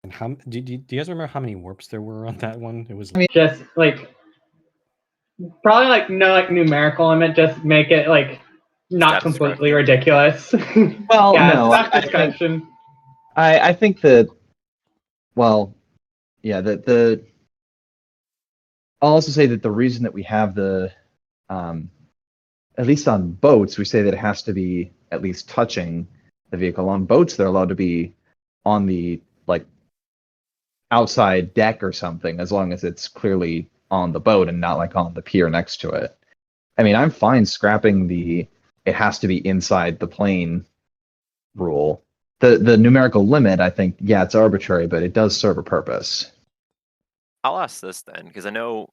And how do you guys remember how many warps there were on that one? It was just like probably like no like numerical limit. Just make it like not completely ridiculous. Well, no, I think that. Well, yeah, I'll also say that the reason that we have the, at least on boats, we say that it has to be at least touching, the vehicle. On boats, they're allowed to be on the like outside deck or something, as long as it's clearly on the boat and not like on the pier next to it. I mean, I'm fine scrapping the it has to be inside the plane rule. The numerical limit, I think, yeah, it's arbitrary, but it does serve a purpose. I'll ask this then, because I know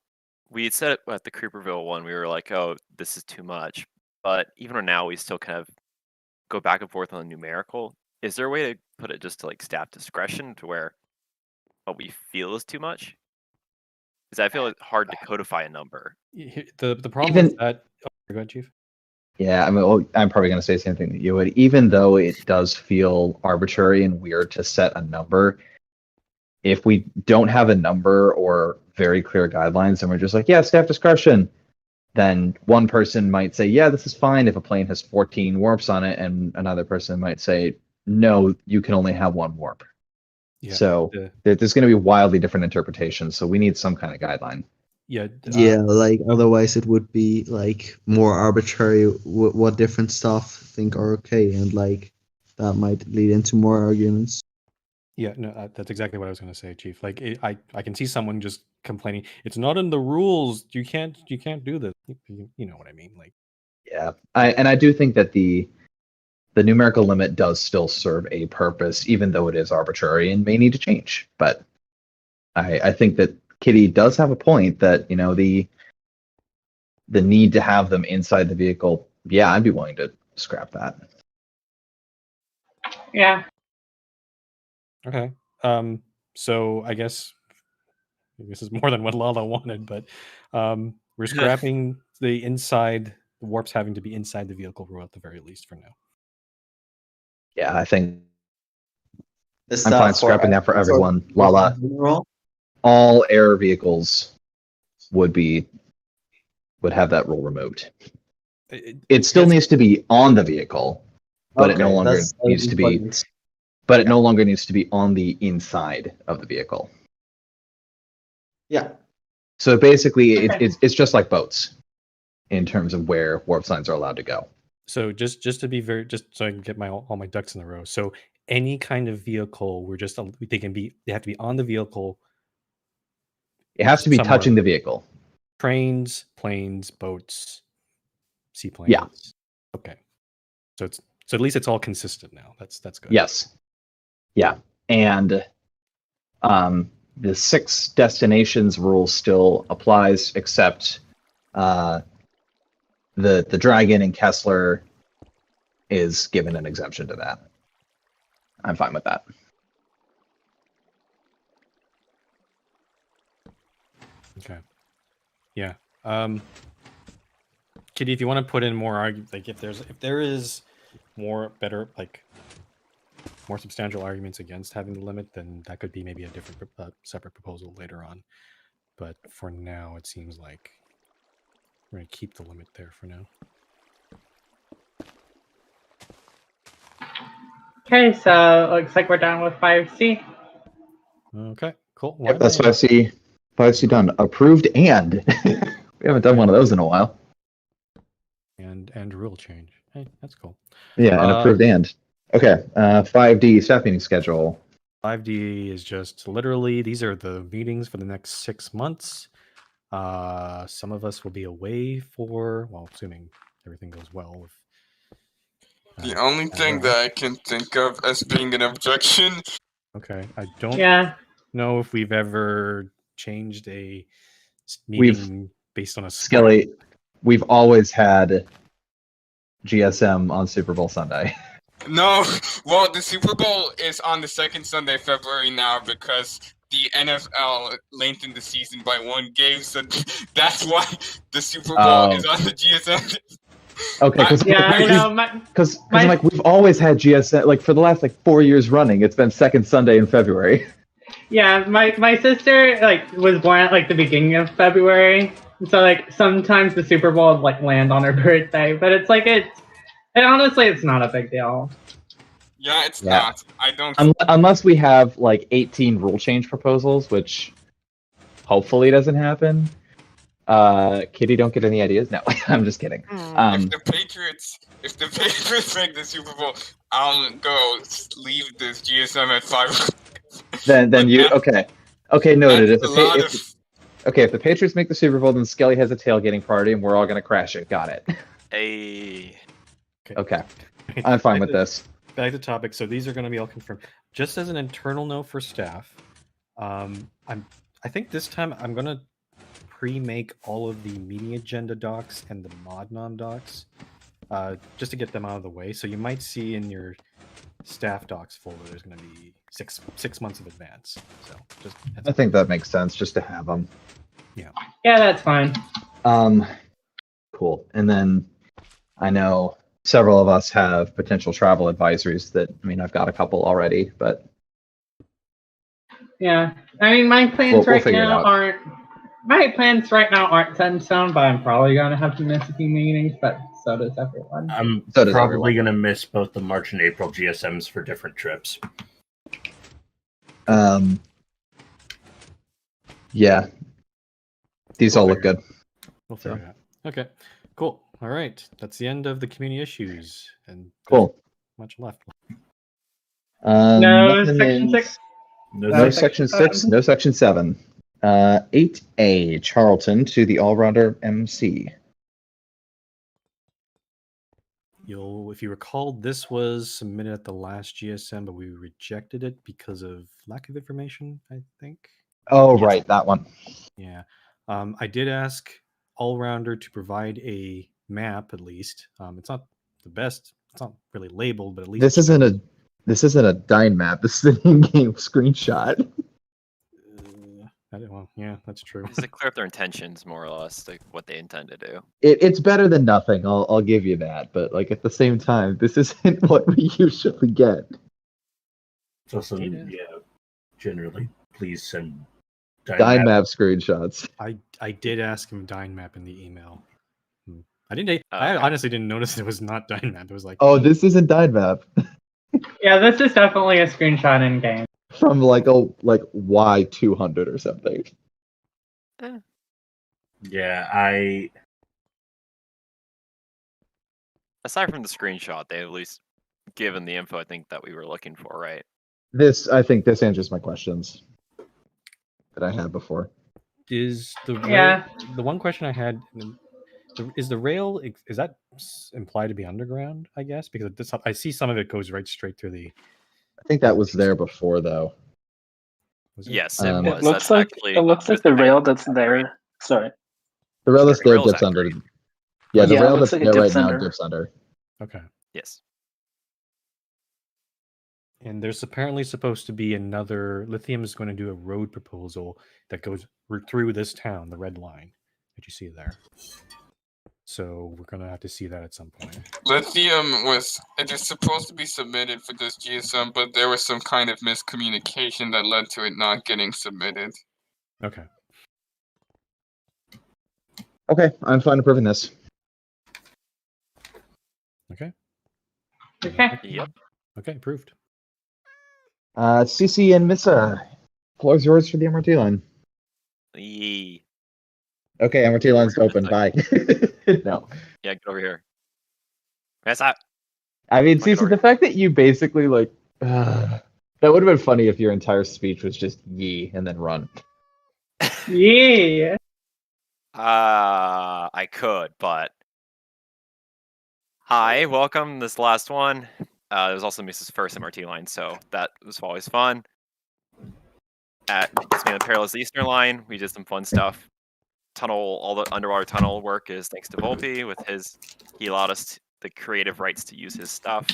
we had said it at the Creeperville one, we were like, oh, this is too much. But even now, we still kind of go back and forth on the numerical. Is there a way to put it just to like staff discretion to where what we feel is too much? Because I feel it's hard to codify a number. The problem with that. Oh, go ahead, Chief. Yeah, I mean, well, I'm probably going to say the same thing that you would. Even though it does feel arbitrary and weird to set a number, if we don't have a number or very clear guidelines and we're just like, yeah, staff discretion, then one person might say, yeah, this is fine if a plane has 14 warps on it, and another person might say, no, you can only have one warp. Yeah, so there's going to be wildly different interpretations, so we need some kind of guideline. Yeah. Yeah, like otherwise it would be like more arbitrary what different staff think are okay, and like that might lead into more arguments. Yeah, no, that's exactly what I was going to say, Chief. Like, I can see someone just complaining, it's not in the rules. You can't do this. You know what I mean? Like, yeah, I do think that the numerical limit does still serve a purpose, even though it is arbitrary and may need to change. But I think that Kitty does have a point that, you know, the need to have them inside the vehicle. Yeah, I'd be willing to scrap that. Yeah. Okay. So I guess this is more than what Lala wanted, but we're scrapping the warps having to be inside the vehicle rule at the very least for now. Yeah, I think I'm fine scrapping that for everyone. Lala. All air vehicles would have that rule removed. It still needs to be on the vehicle, but it no longer needs to be. But it no longer needs to be on the inside of the vehicle. Yeah. So basically, it's just like boats in terms of where warp signs are allowed to go. So just to be just so I can get all my ducks in a row. So any kind of vehicle, they have to be on the vehicle. It has to be somewhere. touching the vehicle. Trains, planes, boats, seaplanes. Yeah. Okay. So at least it's all consistent now. That's good. Yes. Yeah. And the 6 destinations rule still applies, except the Dragon and Kessler is given an exemption to that. I'm fine with that. Okay. Yeah. Kitty, if you want to put in more argument, like if there is more substantial arguments against having the limit, then that could be maybe a different separate proposal later on. But for now, it seems like we're going to keep the limit there for now. Okay, so looks like we're done with 5C. Okay, cool. Yep, that's 5C. 5C done. Approved and we haven't done one of those in a while. And rule change. Hey, that's cool. Yeah, and approved and. Okay, 5D, staff meeting schedule. 5D is just literally, these are the meetings for the next 6 months. Some of us will be away assuming everything goes well. The only thing that I can think of as being an objection. Okay, I don't know if we've ever changed a meeting based on a Skelly. We've always had GSM on Super Bowl Sunday. No, well, the Super Bowl is on the second Sunday of February now because the NFL lengthened the season by 1 game, so that's why the Super Bowl is on the GSM. Okay, because I know. we've always had GSM, like for the last 4 years running. It's been second Sunday in February. Yeah, my sister was born at the beginning of February, so sometimes the Super Bowl would land on her birthday, but honestly it's not a big deal. Yeah, it's not. I don't. Unless we have 18 rule change proposals, which hopefully doesn't happen. Kitty, don't get any ideas. No, I'm just kidding. If the Patriots make the Super Bowl, I'll go leave this GSM at 5. Then you okay noted. That's a lot of. If the Patriots make the Super Bowl, then Skelly has a tailgating party, and we're all gonna crash it. Got it. Hey. Okay, I'm fine with this. Back to topic. So these are going to be all confirmed. Just as an internal note for staff, I think this time I'm going to pre-make all of the meeting agenda docs and the modnom docs, just to get them out of the way. So you might see in your staff docs folder there's going to be six months of advance. So just I think that makes sense just to have them. Yeah, that's fine. Cool. And then I know several of us have potential travel advisories that, I've got a couple already, but Yeah, my plans We'll figure it out. aren't set in stone, but I'm probably going to have to miss a few meetings, but so does everyone. I'm So does probably everyone. going to miss both the March and April GSMs for different trips. Yeah. These all look good. we'll figure it out. Okay, cool. All right, that's the end of the community issues, and Cool. much left. No Nothing section is- 6. No section 6, no section 7. 8A, Charlton to the all-rounder MC. If you recall, this was submitted at the last GSM, but we rejected it because of lack of information, I think. Oh, Yes. right, that one. Yeah. I did ask Allrounder to provide a map, at least. It's not the best. It's not really labeled, but at least This isn't a Dyn map. This is an in-game screenshot. well, yeah, that's true. Just to clear up their intentions, more or less, like what they intend to do. It's better than nothing. I'll give you that. But at the same time, this isn't what we usually get. It's also, generally, please send Dyn map screenshots. I did ask him Dyn map in the email. I honestly didn't notice it was not Dyn map. It was like, Oh, this isn't Dyn map. Yeah, this is definitely a screenshot in game. From Y200 or something. Yeah, Aside from the screenshot, they at least given the info I think that we were looking for, right? I think this answers my questions that I had before. is the rail, Yeah. the one question I had is the rail, is that implied to be underground, I guess? Because I see some of it goes right straight through the. I think that was there before, though. Was it? Yes, it It was. It looks That's like actually, it looks like the rail that's there. Sorry. The rail that's The there rail's dips at under. grade. Yeah, the Yeah, it rail looks that's like it there right dips now under. dips under. Okay. Yes. And there's apparently supposed to be another. Lithium is going to do a road proposal that goes through this town, the red line that you see there. So we're going to have to see that at some point. Lithium it is supposed to be submitted for this GSM, but there was some kind of miscommunication that led to it not getting submitted. Okay. Okay, I'm fine approving this. Okay. Okay. Yep. Okay, approved. CC and Missa, floor's yours for the MRT line. Yee. Okay, MRT line's open. Bye. No. Yeah, get over here. That's that. CC, the fact that you basically that would have been funny if your entire speech was just yee and then run. Yeah. I could, but hi, welcome. This last one. It was also Mrs. First MRT line, so that was always fun. At the Perilous Eastern line, we did some fun stuff. All the underwater tunnel work is thanks to Volpe. He allowed us the creative rights to use his stuff,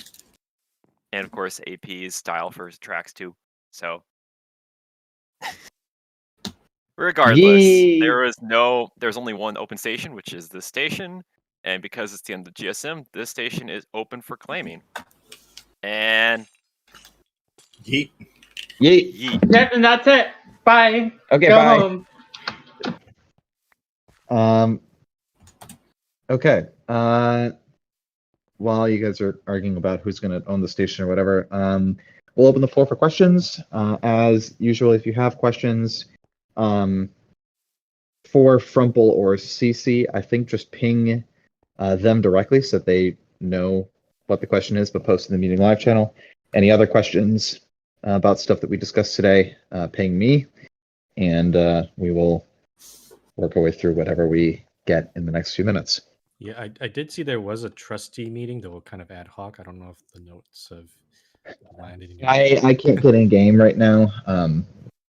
and of course AP's style for his tracks too. So, regardless, Yee. there was only one open station, which is this station, and because it's the end of the GSM, this station is open for claiming. And yeet. Yeet. yeet. Yep, and that's it. Bye. Okay, Go bye. home. Okay. While you guys are arguing about who's going to own the station or whatever, we'll open the floor for questions. As usual, if you have questions for Frumple or CC, I think just ping them directly so that they know what the question is, but post in the meeting live channel. Any other questions about stuff that we discussed today, ping me, and we will work our way through whatever we get in the next few minutes. Yeah, I did see there was a trustee meeting, though kind of ad hoc. I don't know if the notes have landed in your I can't get in game right now.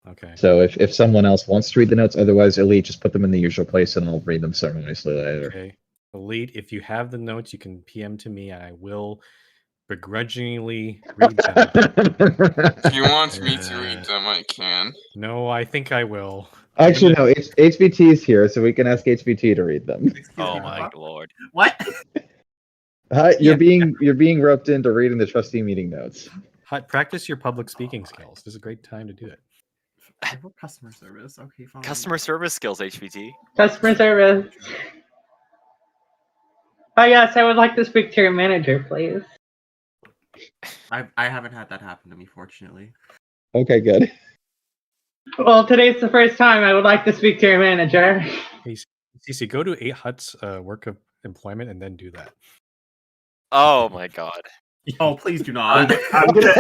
Okay. So if someone else wants to read the notes, otherwise, Elite, just put them in the usual place and I'll read them ceremoniously later. Okay. Elite, if you have the notes, you can PM to me and I will begrudgingly read them. If you want me to read them, I can. No, I think I will. Actually, no, HBT is here, so we can ask HBT to read them. Oh my lord. What? You're being roped into reading the trustee meeting notes. Practice your public speaking skills. This is a great time to do it. Customer service. Okay, fine. Customer service skills, HVT. Customer service. Oh yes, I would like to speak to your manager, please. I haven't had that happen to me, fortunately. Okay, good. Well, today's the first time I would like to speak to your manager. Hey, CC, go to 8 Huts work of employment and then do that. Oh my god. Oh, please do not. I'm gonna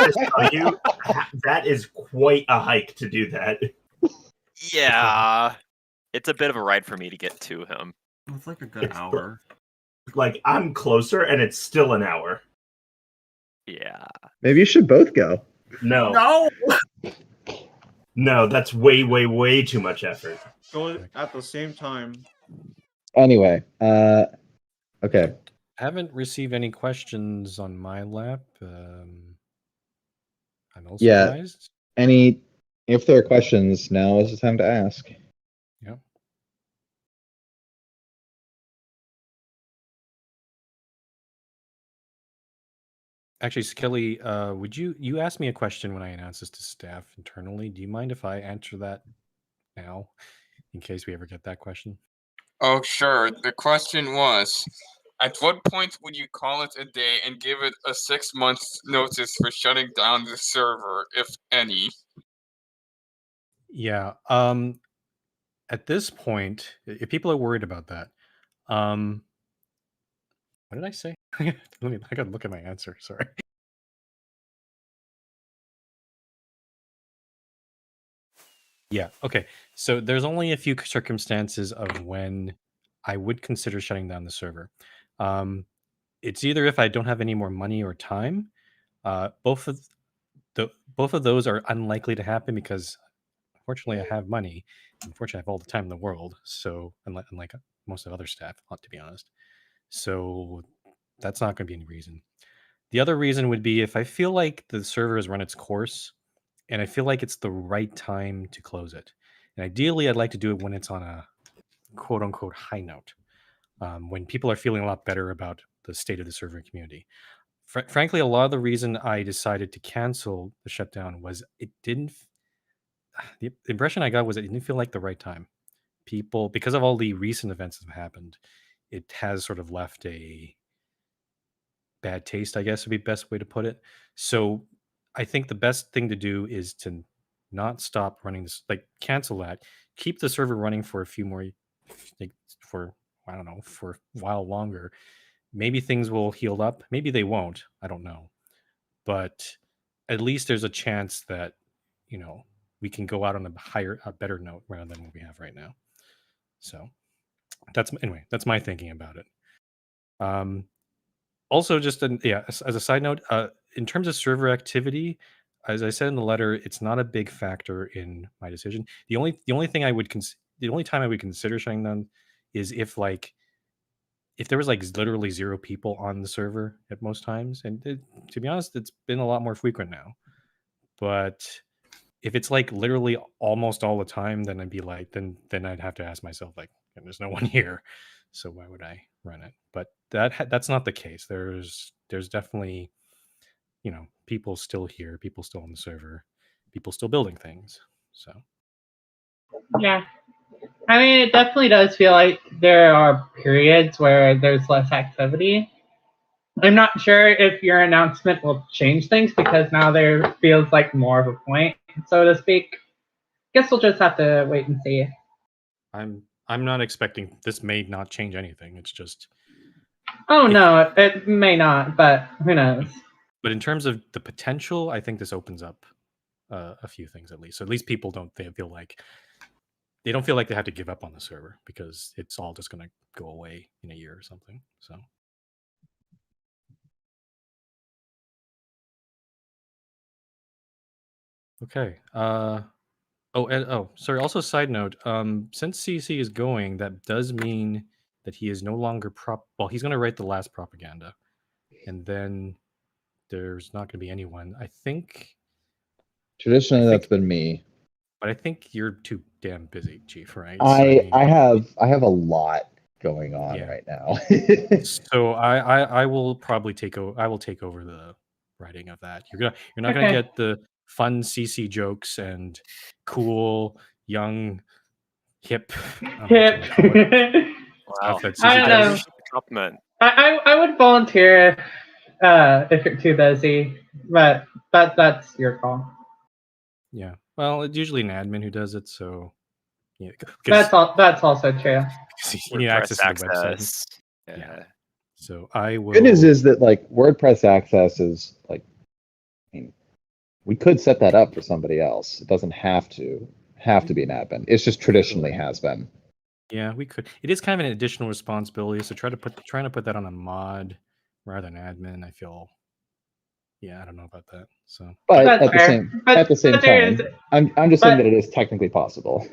just tell you that is quite a hike to do that. Yeah. It's a bit of a ride for me to get to him. It's like a good hour. Like, I'm closer and it's still an hour. Yeah. Maybe you should both go. No. No! No, that's way, way, way too much effort. Go at the same time. Anyway, okay. I haven't received any questions on my lap. I'm also surprised. If there are questions, now is the time to ask. Yep. Actually, Skelly, would you asked me a question when I announced this to staff internally. Do you mind if I answer that now, in case we ever get that question? Oh, sure. The question was, at what point would you call it a day and give it a 6-month notice for shutting down the server, if any? Yeah. At this point, if people are worried about that, what did I say? I gotta look at my answer. Sorry. Yeah. Okay. So there's only a few circumstances of when I would consider shutting down the server. It's either if I don't have any more money or time. Both of those are unlikely to happen because, unfortunately, I have money. Unfortunately, I have all the time in the world. So, unlike most of other staff, to be honest. So that's not going to be any reason. The other reason would be if I feel like the server has run its course and I feel like it's the right time to close it. And ideally, I'd like to do it when it's on a quote unquote high note, when people are feeling a lot better about the state of the server community. Frankly, a lot of the reason I decided to cancel the shutdown was the impression I got was it didn't feel like the right time. People, because of all the recent events that have happened, it has sort of left a bad taste, I guess would be the best way to put it. So I think the best thing to do is to not stop running this, like cancel that, keep the server running for a few more, for a while longer. Maybe things will heal up. Maybe they won't. I don't know. But at least there's a chance that, we can go out on a better note rather than what we have right now. So that's my thinking about it. Also, just as a side note, in terms of server activity, as I said in the letter, it's not a big factor in my decision. The only time I would consider shutting down is if there was literally 0 people on the server at most times, and to be honest, it's been a lot more frequent now. But if it's literally almost all the time, then I'd be then I'd have to ask myself there's no one here, so why would I run it? But that's not the case. There's definitely people still here, people still on the server, people still building things. So Yeah. I mean, it definitely does feel like there are periods where there's less activity. I'm not sure if your announcement will change things because now there feels like more of a point, so to speak. Guess we'll just have to wait and see. I'm not expecting this may not change anything. It's just Oh no, it may not, but who knows? But in terms of the potential, I think this opens up a few things at least. So at least people don't feel like they have to give up on the server because it's all just going to go away in a year or something. So. Okay. Sorry. Also, side note. Since CC is going, that does mean that he is no longer Well, he's going to write the last propaganda, and then there's not going to be anyone. I think. Traditionally, that's been me. But I think you're too damn busy, Chief. Right? I have a lot going on right now. So I will probably take over. I will take over the writing of that. You're not gonna get the fun CC jokes and cool young hip Wow. stuff that I CC don't does. know. Compliment. I would volunteer if you're too busy, but that's your call. Yeah. Well, it's usually an admin who does it, so yeah. That's also true. You need access to the website. Yeah. So I will. Good news is that like WordPress access is like, I mean, we could set that up for somebody else. It doesn't have to be an admin. It's just traditionally has been. Yeah, we could. It is kind of an additional responsibility, so trying to put that on a mod rather than admin. I feel. Yeah, I don't know about that. So, but at the same time, I'm just saying that it is technically possible.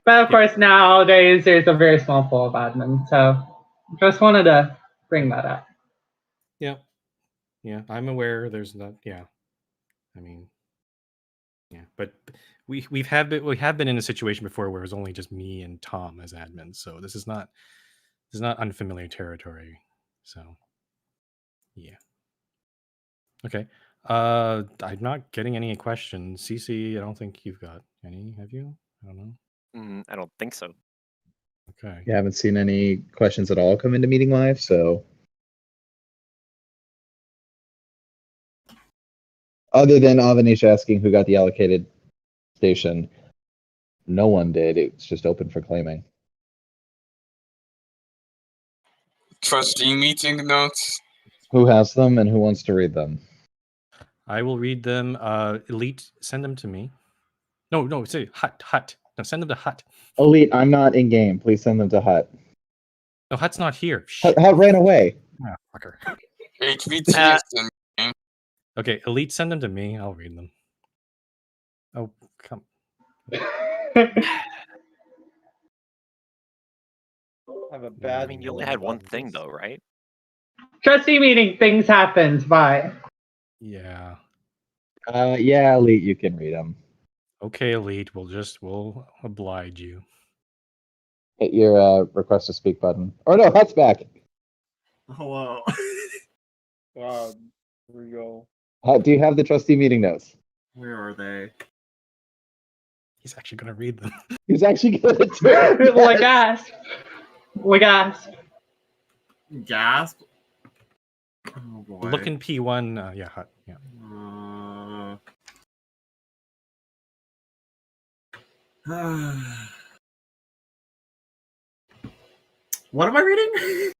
But of course, nowadays there's a very small pool of admins, so just wanted to bring that up. Yeah, I'm aware. There's not. Yeah, I mean, yeah, but we have been in a situation before where it was only just me and Tom as admins, so this is not unfamiliar territory. So, yeah. Okay. I'm not getting any questions. CC, I don't think you've got any. Have you? I don't know. I don't think so. Okay. You haven't seen any questions at all come into Meeting Live, so other than Avanish asking who got the allocated station, no one did. It's just open for claiming. Trustee meeting notes. Who has them and who wants to read them? I will read them. Elite, send them to me. No, say Hut. No, send them to Hut. Elite, I'm not in game. Please send them to Hut. No, Hut's not here. Hut ran away. Ah, fucker. HVT is in game. Okay, Elite, send them to me. I'll read them. Oh, come. Have a bad. I mean, you only had one thing though, right? Trustee meeting, things happened. Bye. Yeah. Yeah, Elite, you can read them. Okay, Elite, we'll oblige you. Hit your request to speak button. Or no, Hut's back. Hello. God, here we go. Hut, do you have the trustee meeting notes? Where are they? He's actually gonna read them. He's actually gonna do it. Like gasp. We gasp. Gasp. Oh boy. Look in P1. Yeah, Hut. Yeah. What am I reading?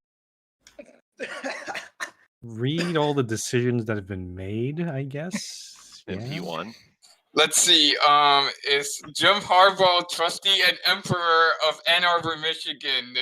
Read all the decisions that have been made, I guess. In P1. Let's see. Is Jim Harbaugh trustee and emperor of Ann Arbor, Michigan?